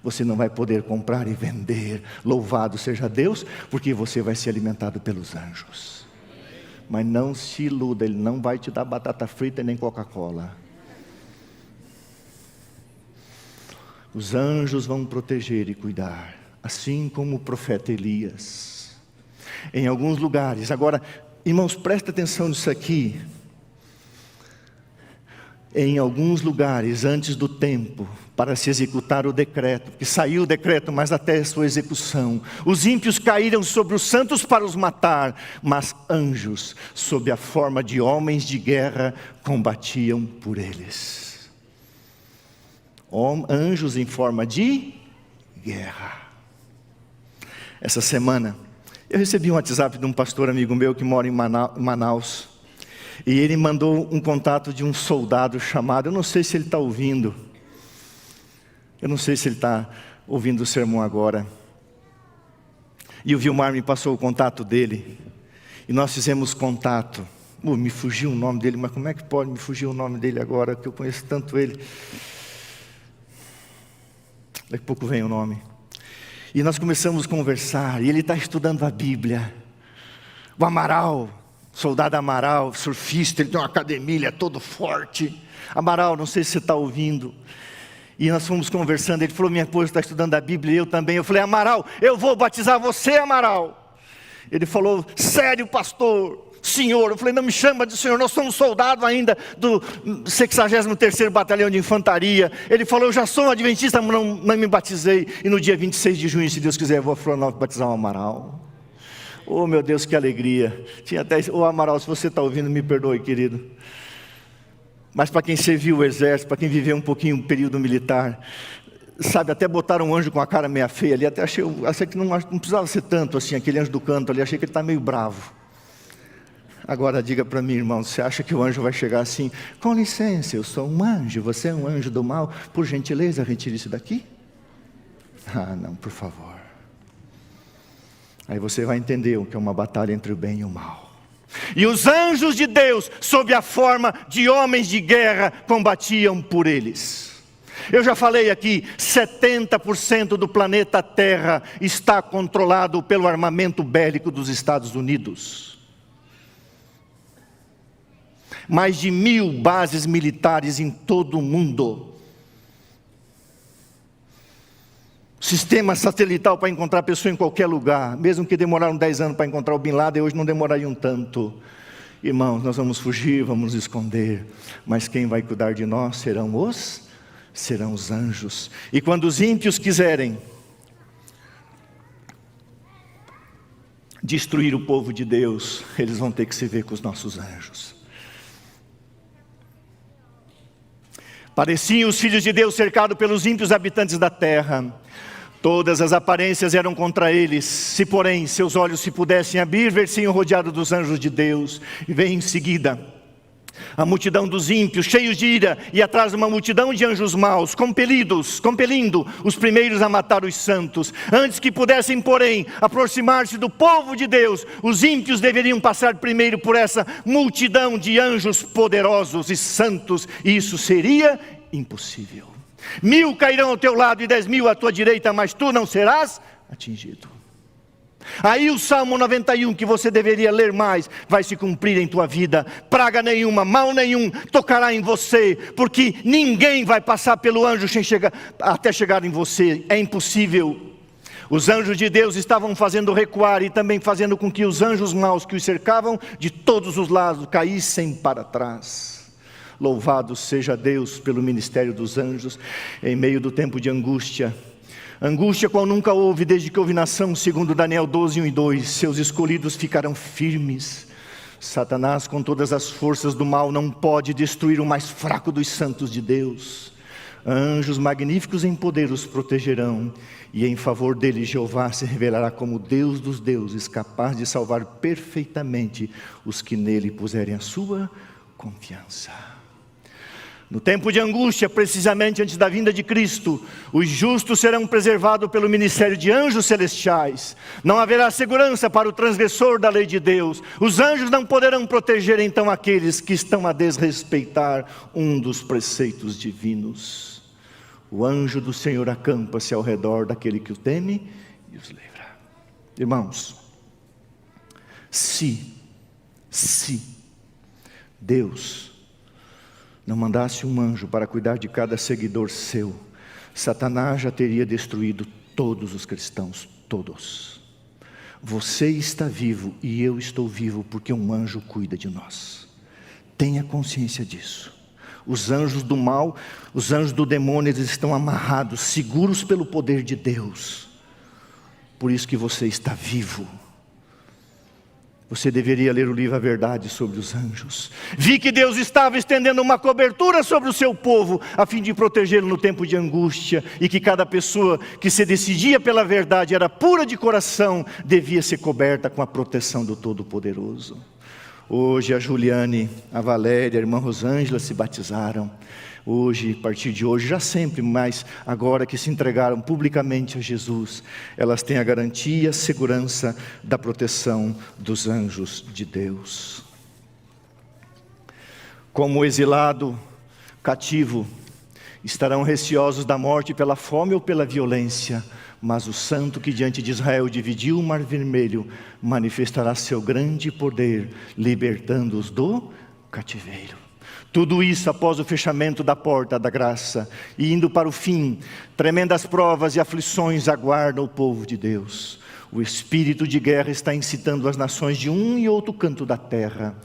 Você não vai poder comprar e vender. Louvado seja Deus, porque você vai ser alimentado pelos anjos. Mas não se iluda, Ele não vai te dar batata frita nem Coca-Cola. Os anjos vão proteger e cuidar, assim como o profeta Elias. Em alguns lugares, agora, irmãos, presta atenção nisso aqui. Em alguns lugares, antes do tempo, para se executar o decreto, que saiu o decreto, mas até a sua execução, os ímpios caíram sobre os santos para os matar, mas anjos, sob a forma de homens de guerra, combatiam por eles. Anjos em forma de guerra. Essa semana, eu recebi um WhatsApp de um pastor amigo meu que mora em Manaus. E ele mandou um contato de um soldado chamado, eu não sei se ele está ouvindo. Eu não sei se ele está ouvindo o sermão agora. E o Vilmar me passou o contato dele. E nós fizemos contato. Me fugiu o nome dele, mas como é que pode me fugir o nome dele agora, que eu conheço tanto ele? Daqui a pouco vem o nome. E nós começamos a conversar, e ele está estudando a Bíblia. O Amaral, soldado Amaral, surfista, ele tem uma academia, ele é todo forte. Amaral, não sei se você está ouvindo. E nós fomos conversando, ele falou, minha esposa está estudando a Bíblia, e eu também. Eu falei, Amaral, eu vou batizar você, Amaral. Ele falou, sério, pastor? Senhor, eu falei, não me chama de senhor, nós somos soldados ainda do 63º Batalhão de Infantaria. Ele falou, eu já sou um adventista, mas não me batizei. E no dia 26 de junho, se Deus quiser, eu vou a Florianópolis batizar o Amaral. Oh meu Deus, que alegria. Tinha até, Amaral, se você está ouvindo, me perdoe, querido. Mas para quem serviu o exército, para quem viveu um pouquinho o período militar, sabe, até botaram um anjo com a cara meia feia ali, até achei que não precisava ser tanto assim, aquele anjo do canto ali, achei que ele está meio bravo. Agora diga para mim, irmão, você acha que o anjo vai chegar assim, com licença, eu sou um anjo, você é um anjo do mal, por gentileza, retire isso daqui? Ah, não, por favor. Aí você vai entender o que é uma batalha entre o bem e o mal. E os anjos de Deus, sob a forma de homens de guerra, combatiam por eles. Eu já falei aqui, 70% do planeta Terra está controlado pelo armamento bélico dos Estados Unidos. Mais de 1000 bases militares em todo o mundo. Sistema satelital para encontrar a pessoa em qualquer lugar. Mesmo que demoraram 10 anos para encontrar o Bin Laden, hoje não demorariam tanto. Irmãos, nós vamos fugir, vamos nos esconder. Mas quem vai cuidar de nós serão os anjos. E quando os ímpios quiserem destruir o povo de Deus, eles vão ter que se ver com os nossos anjos. Pareciam os filhos de Deus cercados pelos ímpios habitantes da terra. Todas as aparências eram contra eles. Se porém seus olhos se pudessem abrir, ver-se-iam rodeados dos anjos de Deus. E vem em seguida a multidão dos ímpios, cheios de ira, e atrás uma multidão de anjos maus, compelindo os primeiros a matar os santos. Antes que pudessem, porém, aproximar-se do povo de Deus, os ímpios deveriam passar primeiro por essa multidão de anjos poderosos e santos, e isso seria impossível. 1000 cairão ao teu lado e 10.000 à tua direita, mas tu não serás atingido. Aí o Salmo 91, que você deveria ler mais, vai se cumprir em tua vida. Praga nenhuma, mal nenhum tocará em você, porque ninguém vai passar pelo anjo até chegar em você, é impossível. Os anjos de Deus estavam fazendo recuar e também fazendo com que os anjos maus que os cercavam de todos os lados caíssem para trás. Louvado seja Deus pelo ministério dos anjos em meio do tempo de angústia. Angústia qual nunca houve desde que houve nação, segundo Daniel 12, 1 e 2. Seus escolhidos ficarão firmes. Satanás, com todas as forças do mal, não pode destruir o mais fraco dos santos de Deus. Anjos magníficos em poder os protegerão, e em favor deles Jeová se revelará como Deus dos deuses, capaz de salvar perfeitamente os que nele puserem a sua confiança. No tempo de angústia, precisamente antes da vinda de Cristo, os justos serão preservados pelo ministério de anjos celestiais. Não haverá segurança para o transgressor da lei de Deus. Os anjos não poderão proteger então aqueles que estão a desrespeitar um dos preceitos divinos. O anjo do Senhor acampa-se ao redor daquele que o teme e os livra. Irmãos, se Deus não mandasse um anjo para cuidar de cada seguidor seu, Satanás já teria destruído todos os cristãos, todos. Você está vivo e eu estou vivo porque um anjo cuida de nós. Tenha consciência disso. Os anjos do mal, os anjos do demônio, eles estão amarrados, seguros pelo poder de Deus. Por isso que você está vivo. Você deveria ler o livro A Verdade sobre os Anjos. Vi que Deus estava estendendo uma cobertura sobre o seu povo, a fim de protegê-lo no tempo de angústia, e que cada pessoa que se decidia pela verdade, era pura de coração, devia ser coberta com a proteção do Todo-Poderoso. Hoje a Juliane, a Valéria, a irmã Rosângela se batizaram. Hoje, a partir de hoje, já sempre, mas agora que se entregaram publicamente a Jesus, elas têm a garantia, a segurança da proteção dos anjos de Deus. Como o exilado cativo, estarão receosos da morte pela fome ou pela violência, mas o santo que diante de Israel dividiu o mar vermelho, manifestará seu grande poder, libertando-os do cativeiro. Tudo isso após o fechamento da porta da graça, e indo para o fim, tremendas provas e aflições aguardam o povo de Deus. O espírito de guerra está incitando as nações de um e outro canto da terra,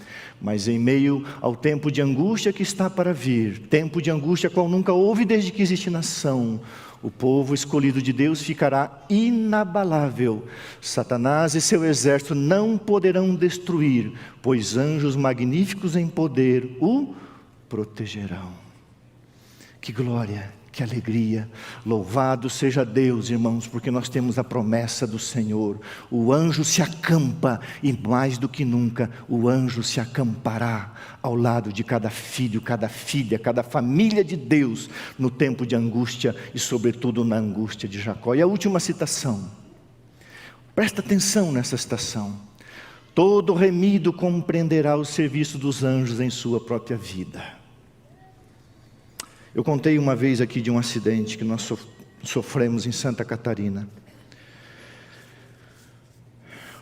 mas em meio ao tempo de angústia que está para vir, tempo de angústia qual nunca houve desde que existe nação, o povo escolhido de Deus ficará inabalável. Satanás e seu exército não poderão destruir, pois anjos magníficos em poder o protegerão. Que glória, que alegria. Louvado seja Deus, irmãos, porque nós temos a promessa do Senhor. O anjo se acampa, e mais do que nunca, o anjo se acampará ao lado de cada filho, cada filha, cada família de Deus, no tempo de angústia e sobretudo na angústia de Jacó. E a última citação, presta atenção nessa citação: todo remido compreenderá o serviço dos anjos em sua própria vida. Eu contei uma vez aqui de um acidente que nós sofremos em Santa Catarina.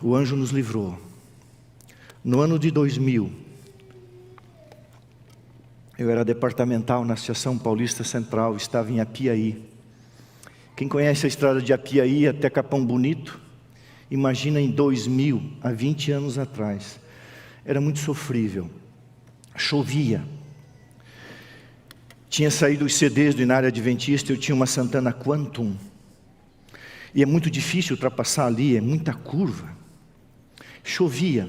O anjo nos livrou. No ano de 2000, eu era departamental na Associação Paulista Central, estava em Apiaí. Quem conhece a estrada de Apiaí até Capão Bonito, imagina em 2000, há 20 anos atrás. Era muito sofrível, chovia. Tinha saído os CDs do Inário Adventista, eu tinha uma Santana Quantum. E é muito difícil ultrapassar ali, é muita curva. Chovia.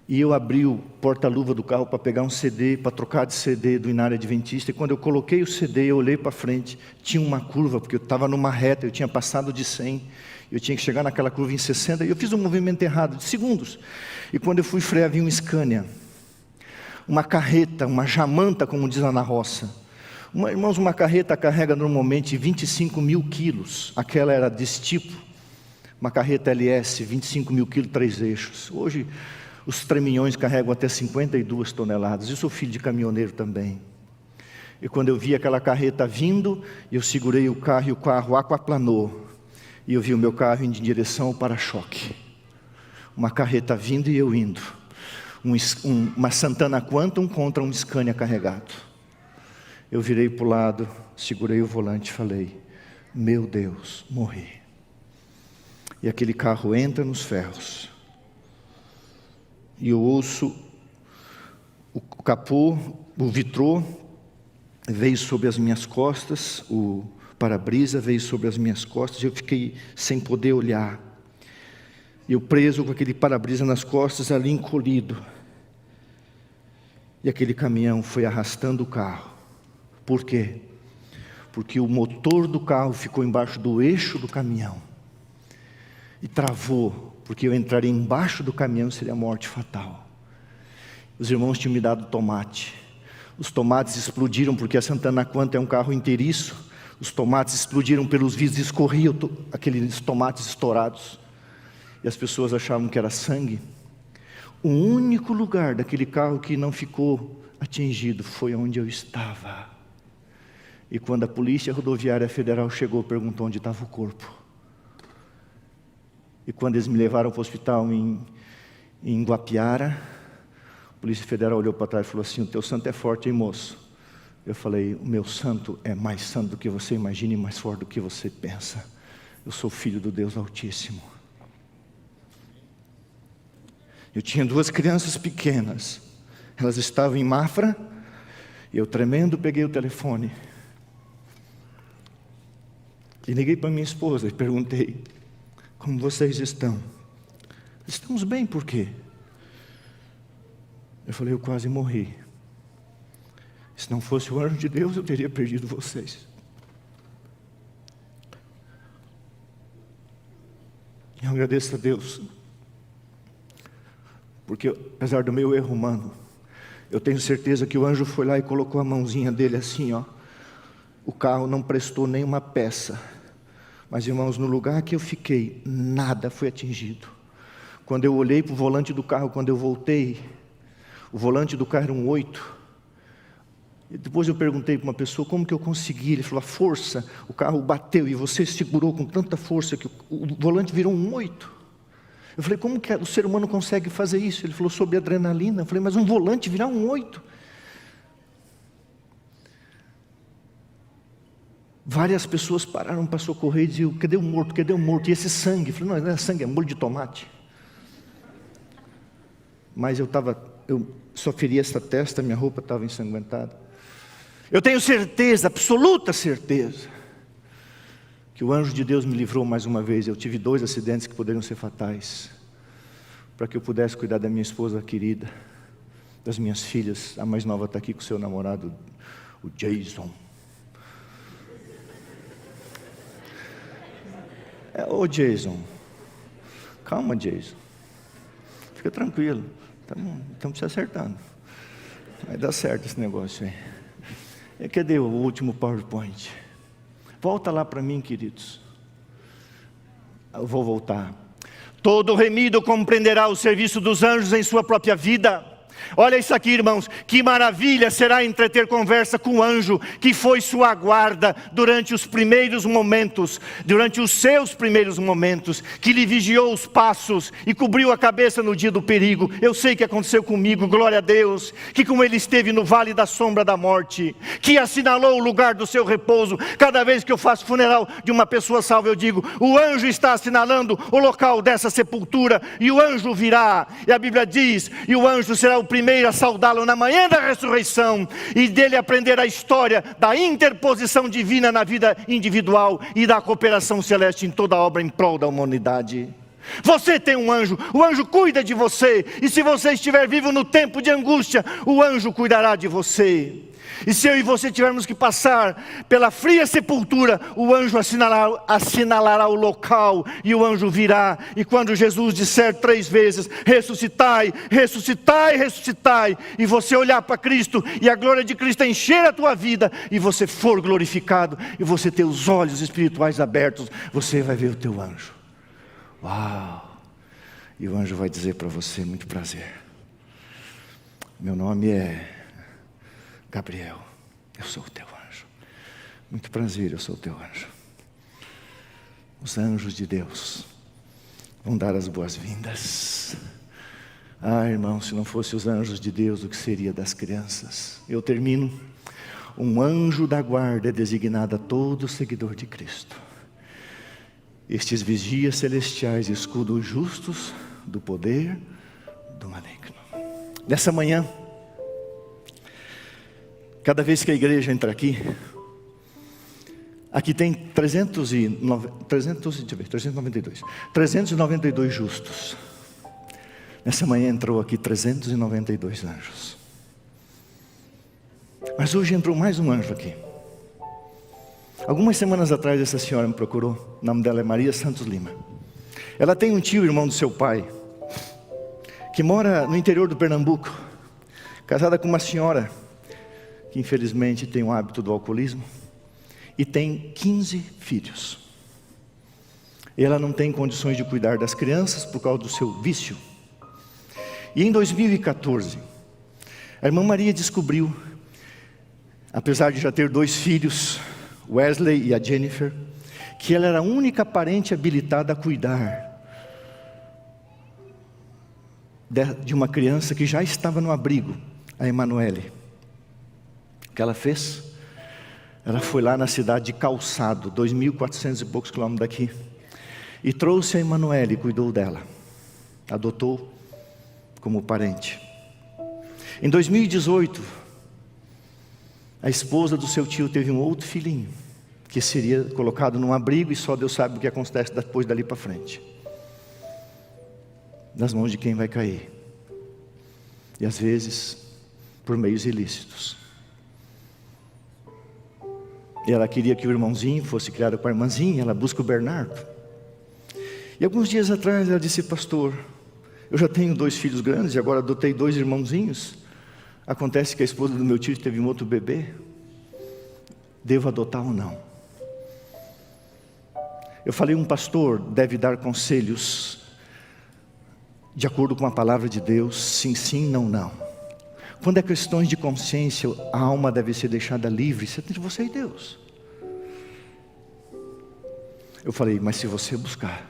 E eu abri o porta-luva do carro para pegar um CD, para trocar de CD do Inário Adventista. E quando eu coloquei o CD, eu olhei para frente, tinha uma curva, porque eu estava numa reta, eu tinha passado de 100. Eu tinha que chegar naquela curva em 60, e eu fiz um movimento errado, de segundos. E quando eu fui frear, vinha um Scania. Uma carreta, uma jamanta, como diz lá na roça. Irmãos, uma carreta carrega normalmente 25 mil quilos. Aquela era desse tipo. Uma carreta LS, 25 mil quilos, 3 eixos. Hoje, os treminhões carregam até 52 toneladas. Eu sou filho de caminhoneiro também. E quando eu vi aquela carreta vindo, eu segurei o carro e o carro aquaplanou. E eu vi o meu carro indo em direção ao para-choque. Uma carreta vindo e eu indo. Uma Santana Quantum contra um Scania carregado. Eu virei para o lado, segurei o volante e falei: meu Deus, morri. E aquele carro entra nos ferros. E eu ouço o capô, o vitrô veio sobre as minhas costas, o para-brisa veio sobre as minhas costas, e eu fiquei sem poder olhar. Eu preso com aquele para-brisa nas costas, ali encolhido. E aquele caminhão foi arrastando o carro. Por quê? Porque o motor do carro ficou embaixo do eixo do caminhão. E travou, porque eu entraria embaixo do caminhão, seria morte fatal. Os irmãos tinham me dado tomate. Os tomates explodiram porque a Santana Quanto é um carro inteiriço. Os tomates explodiram pelos vidros, escorriam aqueles tomates estourados. E as pessoas achavam que era sangue. O único lugar daquele carro que não ficou atingido foi onde eu estava. E quando a Polícia Rodoviária Federal chegou, perguntou onde estava o corpo. E quando eles me levaram para o hospital em Guapiara, a Polícia Federal olhou para trás e falou assim: o teu santo é forte, hein, moço? Eu falei: o meu santo é mais santo do que você imagina e mais forte do que você pensa. Eu sou filho do Deus Altíssimo. Eu tinha 2 crianças pequenas. Elas estavam em Mafra. E eu, tremendo, peguei o telefone. E liguei para minha esposa e perguntei: como vocês estão? Estamos bem, por quê? Eu falei: eu quase morri. Se não fosse o anjo de Deus, eu teria perdido vocês. Eu agradeço a Deus, porque apesar do meu erro humano, eu tenho certeza que o anjo foi lá e colocou a mãozinha dele assim, ó. O carro não prestou nenhuma peça. Mas, irmãos, no lugar que eu fiquei, nada foi atingido. Quando eu olhei para o volante do carro, quando eu voltei, o volante do carro era um 8. E depois eu perguntei para uma pessoa: como que eu consegui? Ele falou: a força, o carro bateu e você segurou com tanta força que o volante virou um 8. Eu falei: como que o ser humano consegue fazer isso? Ele falou: sobre adrenalina. Eu falei: mas um volante virar um 8? Várias pessoas pararam para socorrer e diziam: cadê o morto, cadê o morto? E esse sangue? Eu falei: não é sangue, é molho de tomate. Mas eu só feri essa testa, minha roupa estava ensanguentada. Eu tenho certeza, absoluta certeza, que o anjo de Deus me livrou mais uma vez. Eu tive 2 acidentes que poderiam ser fatais, para que eu pudesse cuidar da minha esposa querida, das minhas filhas. A mais nova está aqui com o seu namorado, o Jason. Ô Jason, calma, Jason, fica tranquilo, estamos se acertando, vai dar certo esse negócio aí. E cadê o último PowerPoint? Volta lá para mim, queridos. Eu vou voltar. Todo remido compreenderá o serviço dos anjos em sua própria vida. Olha isso aqui, irmãos, que maravilha será entreter conversa com o anjo que foi sua guarda durante os primeiros momentos, durante os seus primeiros momentos, que lhe vigiou os passos e cobriu a cabeça no dia do perigo. Eu sei que aconteceu comigo, glória a Deus, que como ele esteve no vale da sombra da morte, que assinalou o lugar do seu repouso. Cada vez que eu faço funeral de uma pessoa salva, eu digo: o anjo está assinalando o local dessa sepultura, e o anjo virá, e a Bíblia diz, e o anjo será o primeiro a saudá-lo na manhã da ressurreição, e dele aprender a história da interposição divina na vida individual e da cooperação celeste em toda a obra em prol da humanidade. Você tem um anjo, o anjo cuida de você, e se você estiver vivo no tempo de angústia, o anjo cuidará de você. E se eu e você tivermos que passar pela fria sepultura, o anjo assinalará o local, e o anjo virá. E quando Jesus disser 3 vezes: ressuscitai, ressuscitai, ressuscitai, e você olhar para Cristo, e a glória de Cristo encher a tua vida, e você for glorificado, e você ter os olhos espirituais abertos, você vai ver o teu anjo. Uau! E o anjo vai dizer para você: muito prazer, meu nome é Gabriel, eu sou o teu anjo. Muito prazer, eu sou o teu anjo. Os anjos de Deus vão dar as boas-vindas. Ah, irmão, se não fosse os anjos de Deus, o que seria das crianças? Eu termino. Um anjo da guarda é designado a todo seguidor de Cristo. Estes vigias celestiais escudam os justos do poder do maligno. Nessa manhã, cada vez que a igreja entra aqui tem 392 justos. Nessa manhã entrou aqui 392 anjos. Mas hoje entrou mais um anjo aqui. Algumas semanas atrás essa senhora me procurou. O nome dela é Maria Santos Lima. Ela tem um tio, irmão do seu pai, que mora no interior do Pernambuco, casada com uma senhora que infelizmente tem o hábito do alcoolismo, e tem 15 filhos. E ela não tem condições de cuidar das crianças por causa do seu vício. E em 2014, a irmã Maria descobriu, apesar de já ter 2 filhos, Wesley e a Jennifer, que ela era a única parente habilitada a cuidar de uma criança que já estava no abrigo, a Emanuele. O que ela fez? Ela foi lá na cidade de Calçado, 2.400 e poucos quilômetros daqui, e trouxe a Emanuele e cuidou dela, adotou como parente. Em 2018, a esposa do seu tio teve um outro filhinho, que seria colocado num abrigo, e só Deus sabe o que acontece depois dali para frente. Nas mãos de quem vai cair. E às vezes, por meios ilícitos. E ela queria que o irmãozinho fosse criado com a irmãzinha, ela busca o Bernardo. E alguns dias atrás ela disse: pastor, eu já tenho 2 filhos grandes e agora adotei 2 irmãozinhos. Acontece que a esposa do meu tio teve um outro bebê. Devo adotar ou não? Eu falei, um pastor deve dar conselhos de acordo com a palavra de Deus, sim, sim, não, não. Quando é questões de consciência, a alma deve ser deixada livre, isso é entre você e Deus. Eu falei, mas se você buscar,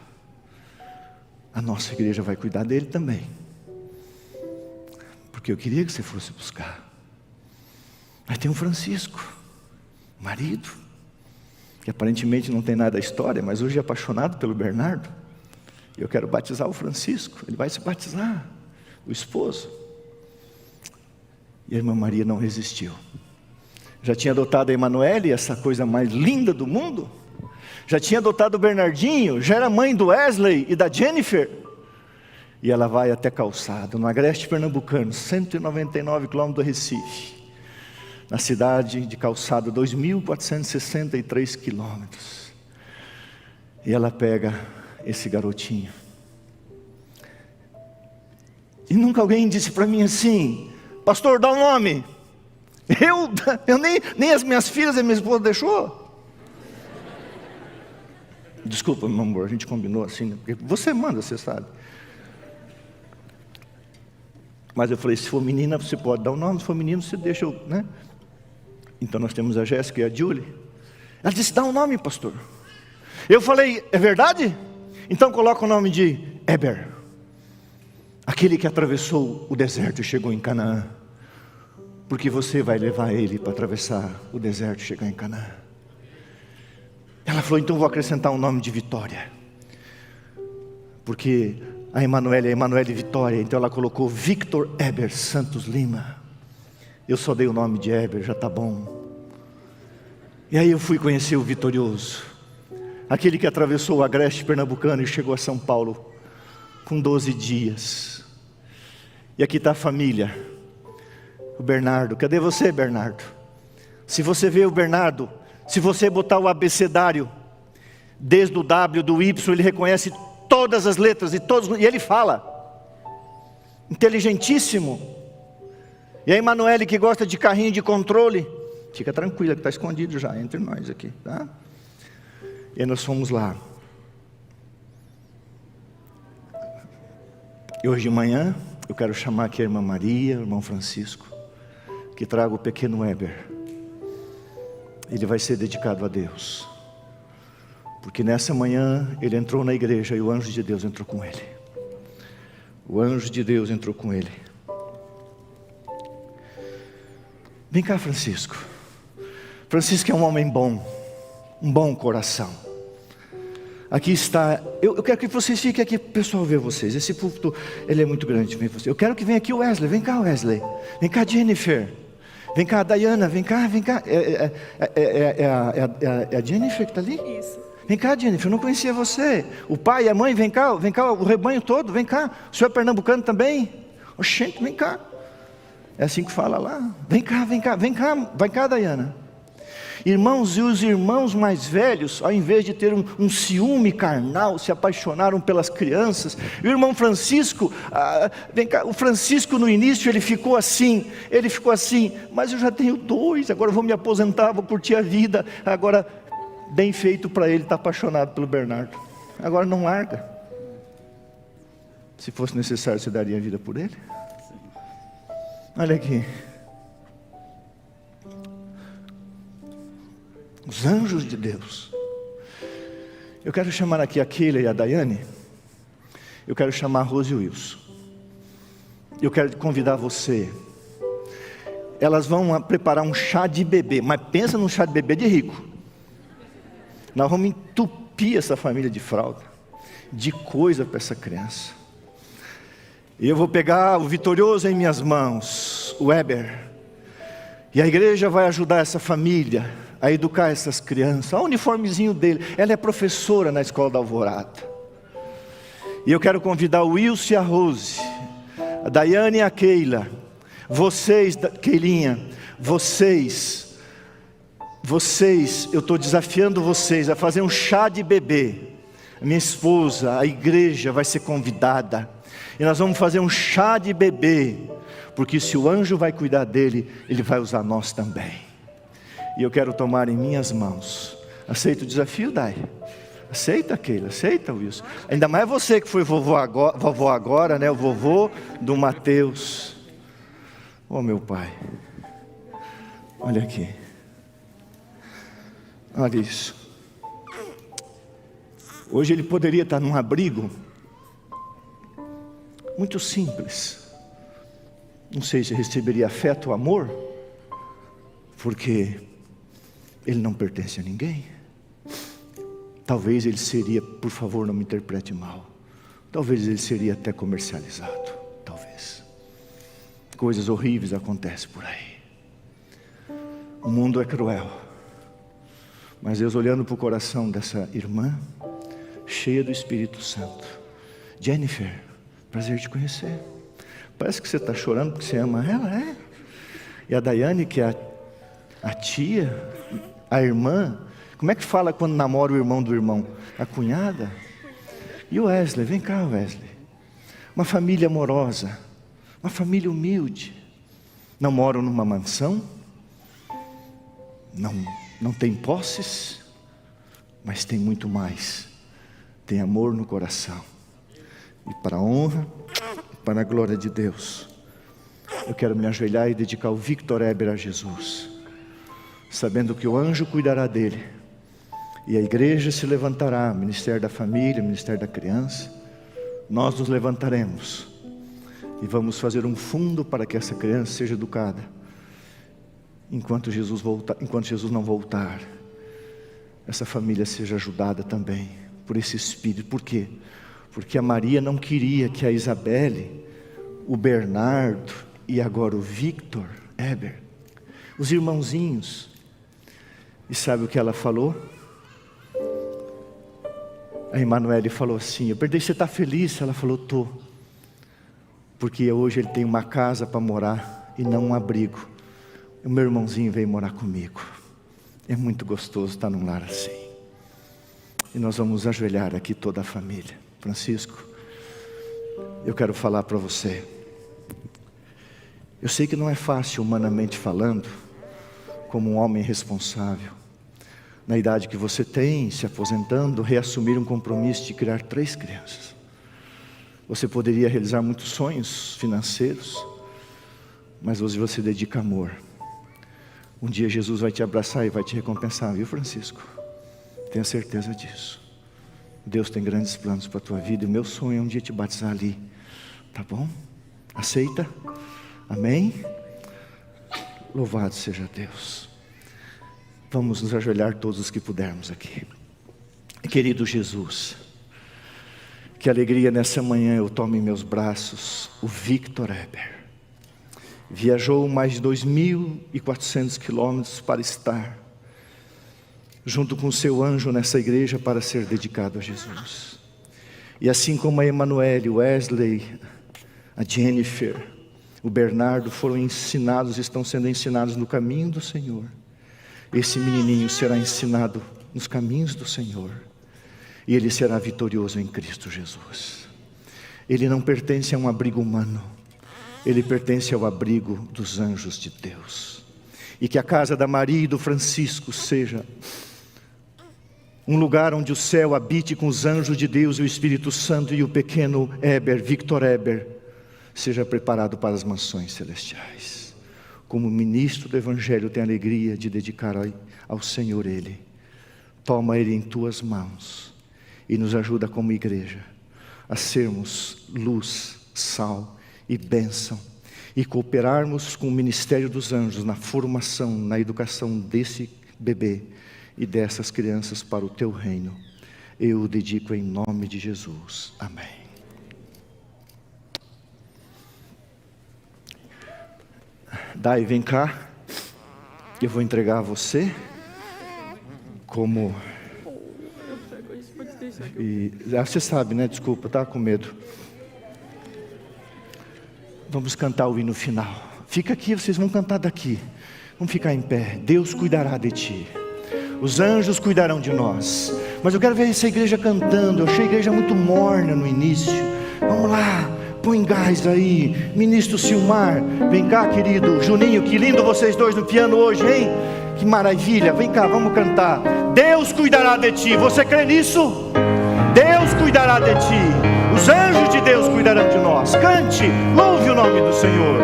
a nossa igreja vai cuidar dele também. Porque eu queria que você fosse buscar. Mas tem um Francisco, marido, que aparentemente não tem nada da história, mas hoje é apaixonado pelo Bernardo. E eu quero batizar o Francisco, ele vai se batizar, o esposo. E a irmã Maria não resistiu. Já tinha adotado a Emanuele, essa coisa mais linda do mundo. Já tinha adotado o Bernardinho, já era mãe do Wesley e da Jennifer. E ela vai até Calçado, no agreste pernambucano, 199 quilômetros do Recife. Na cidade de Calçado, 2.463 quilômetros. E ela pega esse garotinho. E nunca alguém disse para mim assim: pastor, dá um nome. Eu nem as minhas filhas e a minha esposa deixou. Desculpa, meu amor, a gente combinou assim, né? Porque você manda, você sabe. Mas eu falei, se for menina você pode dar um nome, se for menino você deixa eu, né? Então nós temos a Jéssica e a Julie. Ela disse, dá um nome, pastor. Eu falei, é verdade? Então coloca o nome de Eber, aquele que atravessou o deserto e chegou em Canaã. Porque você vai levar ele para atravessar o deserto e chegar em Canaã. Ela falou, então vou acrescentar um nome de Vitória. Porque a Emanuele é Emanuele Vitória. Então ela colocou Victor Eber Santos Lima. Eu só dei o nome de Eber, já está bom. E aí eu fui conhecer o vitorioso, aquele que atravessou o agreste pernambucano e chegou a São Paulo com 12 dias. E aqui está a família. O Bernardo, cadê você, Bernardo? Se você vê o Bernardo, se você botar o abecedário, desde o W, do Y, ele reconhece todas as letras e ele fala. Inteligentíssimo. E a Emanuele, que gosta de carrinho de controle, fica tranquila que está escondido já entre nós aqui, tá? E aí nós fomos lá. E hoje de manhã eu quero chamar aqui a irmã Maria, o irmão Francisco, que traga o pequeno Eber. Ele vai ser dedicado a Deus. Porque nessa manhã ele entrou na igreja e o anjo de Deus entrou com ele. O anjo de Deus entrou com ele. Vem cá, Francisco. Francisco é um homem bom, um bom coração. Aqui está, eu quero que vocês fiquem aqui, o pessoal ver vocês. Esse púlpito, ele é muito grande. Eu quero que venha aqui o Wesley. Vem cá, Wesley. Vem cá, Jennifer. Vem cá, Diana. Vem cá. É a Jennifer que está ali? Isso. Vem cá, Jennifer, eu não conhecia você. O pai e a mãe, vem cá, o rebanho todo, vem cá. O senhor é pernambucano também? Oxente, vem cá. É assim que fala lá. Vem cá, Diana. Irmãos, e os irmãos mais velhos, ao invés de ter um ciúme carnal, se apaixonaram pelas crianças. E o irmão Francisco, vem cá, o Francisco no início ele ficou assim, mas eu já tenho 2, agora eu vou me aposentar, vou curtir a vida. Agora, bem feito para ele, está apaixonado pelo Bernardo. Agora não larga. Se fosse necessário, você daria a vida por ele? Olha aqui. Os anjos de Deus. Eu quero chamar aqui a Keila e a Daiane. Eu quero chamar a Rose e o Wilson. Eu quero convidar você. Elas vão preparar um chá de bebê. Mas pensa num chá de bebê de rico. Nós vamos entupir essa família de fralda, de coisa para essa criança. E eu vou pegar o Vitorioso em minhas mãos, o Weber. E a igreja vai ajudar essa família a educar essas crianças. Olha o uniformezinho dele. Ela é professora na escola da Alvorada. E eu quero convidar o Wilson e a Rose, a Daiane e a Keila. Vocês, Keilinha, vocês, eu estou desafiando vocês a fazer um chá de bebê. A minha esposa, a igreja vai ser convidada. E nós vamos fazer um chá de bebê. Porque se o anjo vai cuidar dele, ele vai usar nós também. E eu quero tomar em minhas mãos. Aceita o desafio, Dai? Aceita, Keila? Aceita, Wilson? Ainda mais você que foi vovó agora, né? O vovô do Mateus. Oh, meu pai. Olha aqui. Olha isso. Hoje ele poderia estar num abrigo muito simples. Não sei se receberia afeto ou amor, porque ele não pertence a ninguém. Talvez ele seria, por favor, não me interprete mal, talvez ele seria até comercializado. Talvez. Coisas horríveis acontecem por aí. O mundo é cruel. Mas Deus, olhando para o coração dessa irmã, cheia do Espírito Santo. Jennifer, prazer te conhecer. Parece que você está chorando porque você ama ela, é? E a Daiane, que é a tia, a irmã. Como é que fala quando namora o irmão do irmão? A cunhada. E o Wesley, vem cá, Wesley. Uma família amorosa, uma família humilde. Não moram numa mansão, não tem posses, mas tem muito mais. Tem amor no coração. E para a honra, para a glória de Deus, eu quero me ajoelhar e dedicar o Victor Eber a Jesus, sabendo que o anjo cuidará dele, e a igreja se levantará, Ministério da Família, Ministério da Criança. Nós nos levantaremos e vamos fazer um fundo para que essa criança seja educada, enquanto Jesus não voltar, essa família seja ajudada também por esse Espírito. Por quê? Porque a Maria não queria que a Isabelle, o Bernardo e agora o Victor Eber, os irmãozinhos. E sabe o que ela falou? A Emanuele falou assim: eu perdi, você está feliz? Ela falou: estou. Porque hoje ele tem uma casa para morar e não um abrigo. O meu irmãozinho veio morar comigo. É muito gostoso estar num lar assim. E nós vamos ajoelhar aqui toda a família. Francisco, eu quero falar para você. Eu sei que não é fácil, humanamente falando, como um homem responsável, na idade que você tem, se aposentando, reassumir um compromisso de criar 3 crianças. Você poderia realizar muitos sonhos financeiros, mas hoje você dedica amor. Um dia Jesus vai te abraçar e vai te recompensar, viu, Francisco? Tenha certeza disso. Deus tem grandes planos para a tua vida, e o meu sonho é um dia te batizar ali, tá bom? Aceita? Amém? Louvado seja Deus. Vamos nos ajoelhar todos os que pudermos aqui. Querido Jesus, que alegria nessa manhã eu tomo em meus braços o Victor Eber. Viajou mais de 2.400 quilômetros para estar junto com o seu anjo nessa igreja para ser dedicado a Jesus. E assim como a Emanuele, o Wesley, a Jennifer, o Bernardo foram ensinados, estão sendo ensinados no caminho do Senhor. esse menininho será ensinado nos caminhos do Senhor, e ele será vitorioso em Cristo Jesus. Ele não pertence a um abrigo humano, ele pertence ao abrigo dos anjos de Deus. E que a casa da Maria e do Francisco seja um lugar onde o céu habite com os anjos de Deus e o Espírito Santo, e o pequeno Victor Eber, seja preparado para as mansões celestiais. Como ministro do Evangelho, tenho alegria de dedicar ao Senhor ele. Toma ele em tuas mãos e nos ajuda como igreja a sermos luz, sal e bênção, e cooperarmos com o ministério dos anjos na formação, na educação desse bebê e dessas crianças para o teu reino. Eu o dedico em nome de Jesus. Amém. Dai, vem cá, eu vou entregar a você como... você sabe, né? Desculpa, estava com medo. Vamos cantar o hino final. Fica aqui, vocês vão cantar daqui. Vamos ficar em pé. Deus cuidará de ti. Os anjos cuidarão de nós. Mas eu quero ver essa igreja cantando. Eu achei a igreja muito morna no início. Vamos lá, põe gás aí. Ministro Silmar, vem cá, querido. Juninho, que lindo vocês dois no piano hoje, hein? Que maravilha, vem cá, vamos cantar. Deus cuidará de ti. Você crê nisso? Deus cuidará de ti. Os anjos de Deus cuidarão de nós. Cante, louve o nome do Senhor.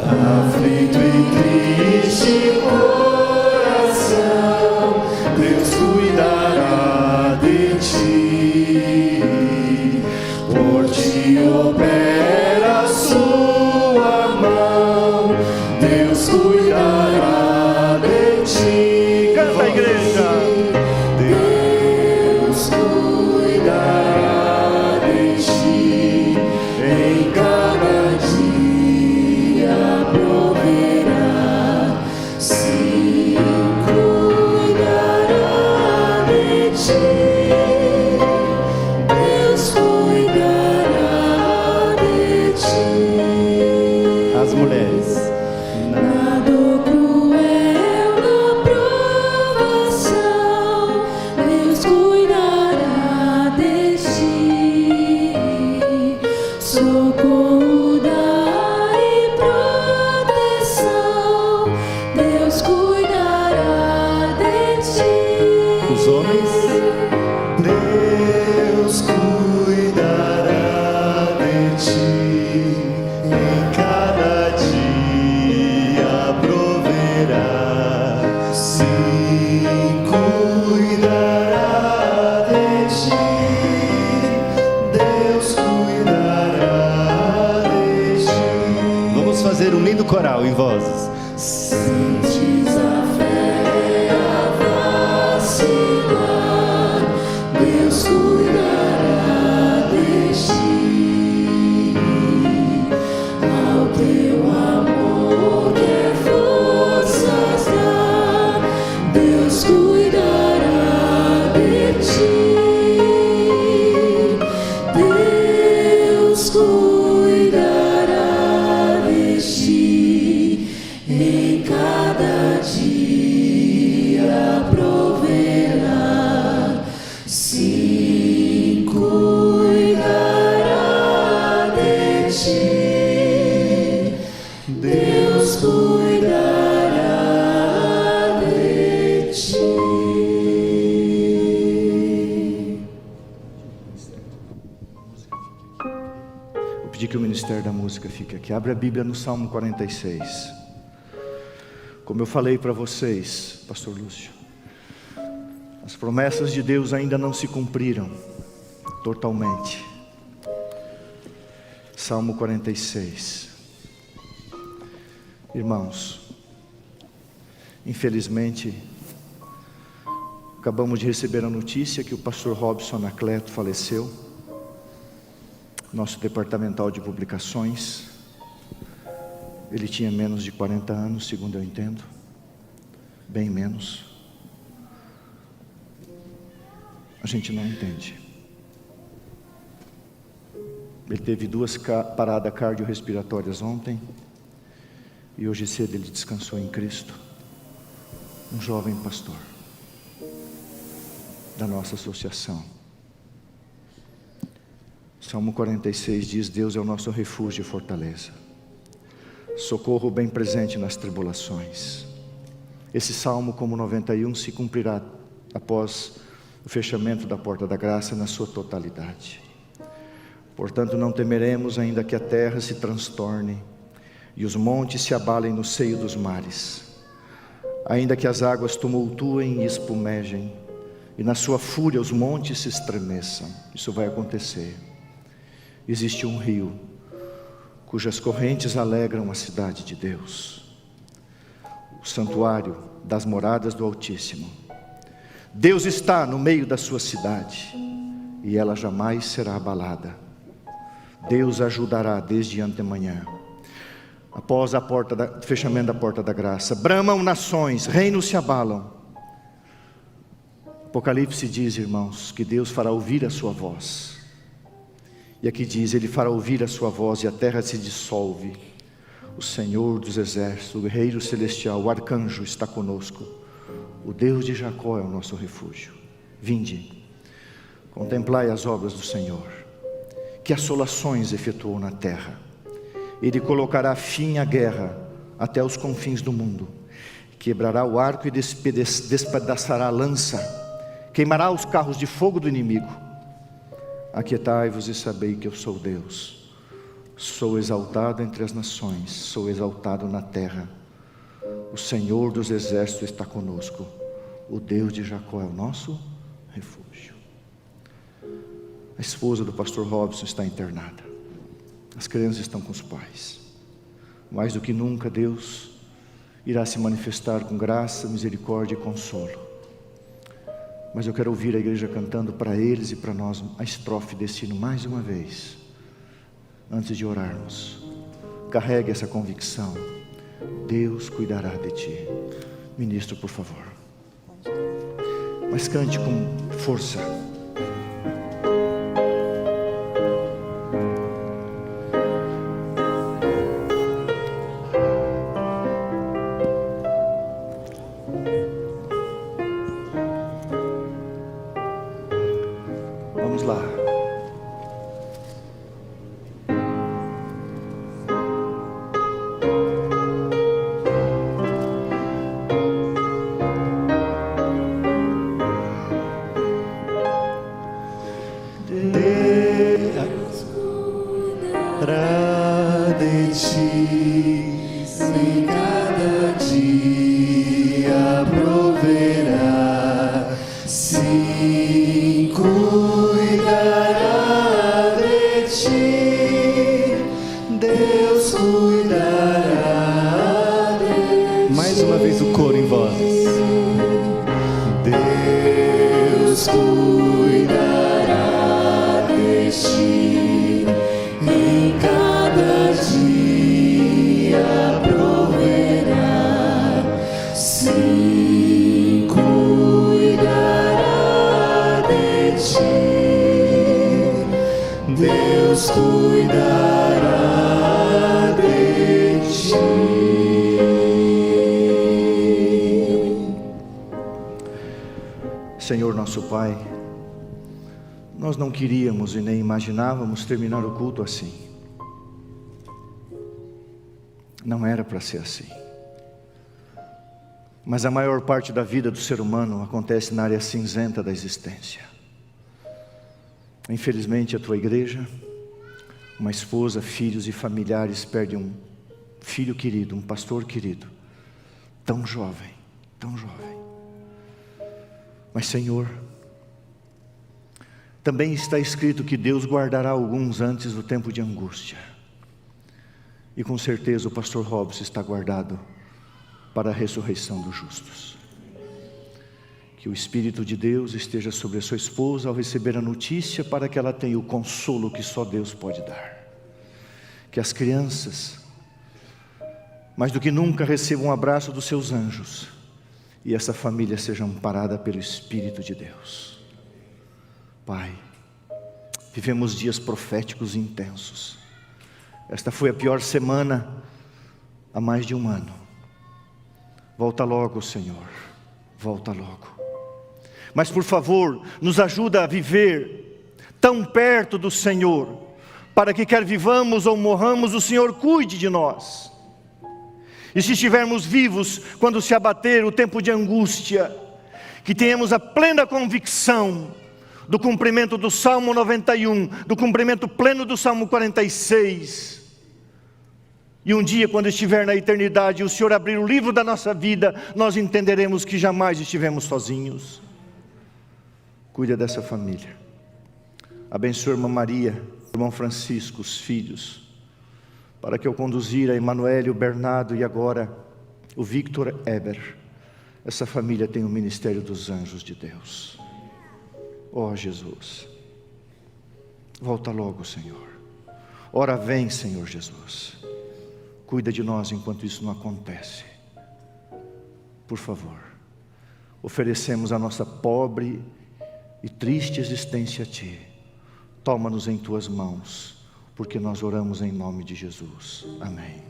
Aflito e triste coração, Deus cuidará de ti. Por ti opera a sua mão, Deus cuidará de ti. Canta, a igreja. Deus cuidará de ti em cada dia. Proverá, sim, cuidará de ti. Deus cuidará de ti. As mulheres. Na dor cruel, na provação, Deus cuidará de ti. Socorro dá e proteção, Deus cuidará de ti. Os homens. Deus cuidará de ti, em cada dia proverá, sim, cuidará de ti. Deus cuidará de ti. Vamos fazer um lindo coral em vozes. Sentes a fé a vacilar, Deus cuidará de ti. Ao teu amor quer forças dar, Deus cuidará de ti. Deus cuidará de ti, em cada dia proverá, sim, cuidará de ti. Deus cuidará de ti. Vou pedir que o Ministério da Música fique aqui. Abre a Bíblia no Salmo 46. Como eu falei para vocês, Pastor Lúcio, as promessas de Deus ainda não se cumpriram totalmente. Salmo 46. Irmãos, infelizmente, acabamos de receber a notícia que o pastor Robson Anacleto faleceu, nosso departamental de publicações. Ele tinha menos de 40 anos, segundo eu entendo, bem menos. A gente não entende. Ele teve 2 paradas cardiorrespiratórias ontem, e hoje cedo ele descansou em Cristo. Um jovem pastor da nossa associação. Salmo 46 diz: Deus é o nosso refúgio e fortaleza, socorro bem presente nas tribulações. Esse salmo, como 91, se cumprirá após o fechamento da porta da graça na sua totalidade. Portanto, não temeremos, ainda que a terra se transtorne e os montes se abalem no seio dos mares, ainda que as águas tumultuem e espumejem, e na sua fúria os montes se estremeçam. Isso vai acontecer. Existe um rio cujas correntes alegram a cidade de Deus, o santuário das moradas do Altíssimo. Deus está no meio da sua cidade, e ela jamais será abalada. Deus ajudará desde antemanhã. Após o fechamento da porta da graça, bramam nações, reinos se abalam. Apocalipse diz, irmãos, que Deus fará ouvir a sua voz. E aqui diz: Ele fará ouvir a sua voz e a terra se dissolve. O Senhor dos exércitos, o guerreiro celestial, o arcanjo está conosco. O Deus de Jacó é o nosso refúgio. Vinde, contemplai as obras do Senhor, que assolações efetuou na terra. Ele colocará fim à guerra até os confins do mundo. Quebrará o arco e despedaçará a lança. Queimará os carros de fogo do inimigo. Aquietai-vos e sabei que eu sou Deus. Sou exaltado entre as nações, sou exaltado na terra. O Senhor dos exércitos está conosco. O Deus de Jacó é o nosso refúgio. A esposa do pastor Robson está internada. As crianças estão com os pais. Mais do que nunca, Deus irá se manifestar com graça, misericórdia e consolo. Mas eu quero ouvir a igreja cantando para eles e para nós a estrofe desse hino mais uma vez, antes de orarmos. Carregue essa convicção: Deus cuidará de ti. Ministro, por favor. Mas cante com força. Vamos lá. Cuidará de ti, em cada dia proverá. Sim, cuidará de ti, Deus cuidará de ti. Mais uma vez o coro em vozes. Deus cuidará de ti, em cada dia proverá. Sim, cuidará de ti, Deus cuidará de ti. Senhor nosso Pai, nós não queríamos e nem imaginávamos terminar o culto assim. Não era para ser assim. Mas a maior parte da vida do ser humano acontece na área cinzenta da existência. Infelizmente, a tua igreja, uma esposa, filhos e familiares perdem um filho querido, um pastor querido, tão jovem, tão jovem. Mas, Senhor, também está escrito que Deus guardará alguns antes do tempo de angústia. E com certeza o pastor Robson está guardado para a ressurreição dos justos. Que o Espírito de Deus esteja sobre a sua esposa ao receber a notícia, para que ela tenha o consolo que só Deus pode dar. Que as crianças mais do que nunca receba um abraço dos seus anjos, e essa família seja amparada pelo Espírito de Deus. Pai, vivemos dias proféticos e intensos. Esta foi a pior semana há mais de um ano. Volta logo, Senhor, volta logo. Mas por favor, nos ajuda a viver tão perto do Senhor, para que quer vivamos ou morramos, o Senhor cuide de nós. E se estivermos vivos, quando se abater o tempo de angústia, que tenhamos a plena convicção do cumprimento do Salmo 91, do cumprimento pleno do Salmo 46. E um dia, quando estiver na eternidade, o Senhor abrir o livro da nossa vida, nós entenderemos que jamais estivemos sozinhos. Cuida dessa família. Abençoa a irmã Maria, o irmão Francisco, os filhos, para que eu conduzir a Emanuele, o Bernardo e agora o Victor Eber, essa família tem o ministério dos anjos de Deus. Ó Jesus, volta logo, Senhor. Ora vem, Senhor Jesus. Cuida de nós enquanto isso não acontece. Por favor, oferecemos a nossa pobre e triste existência a Ti. Toma-nos em Tuas mãos, porque nós oramos em nome de Jesus. Amém.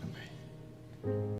Amém.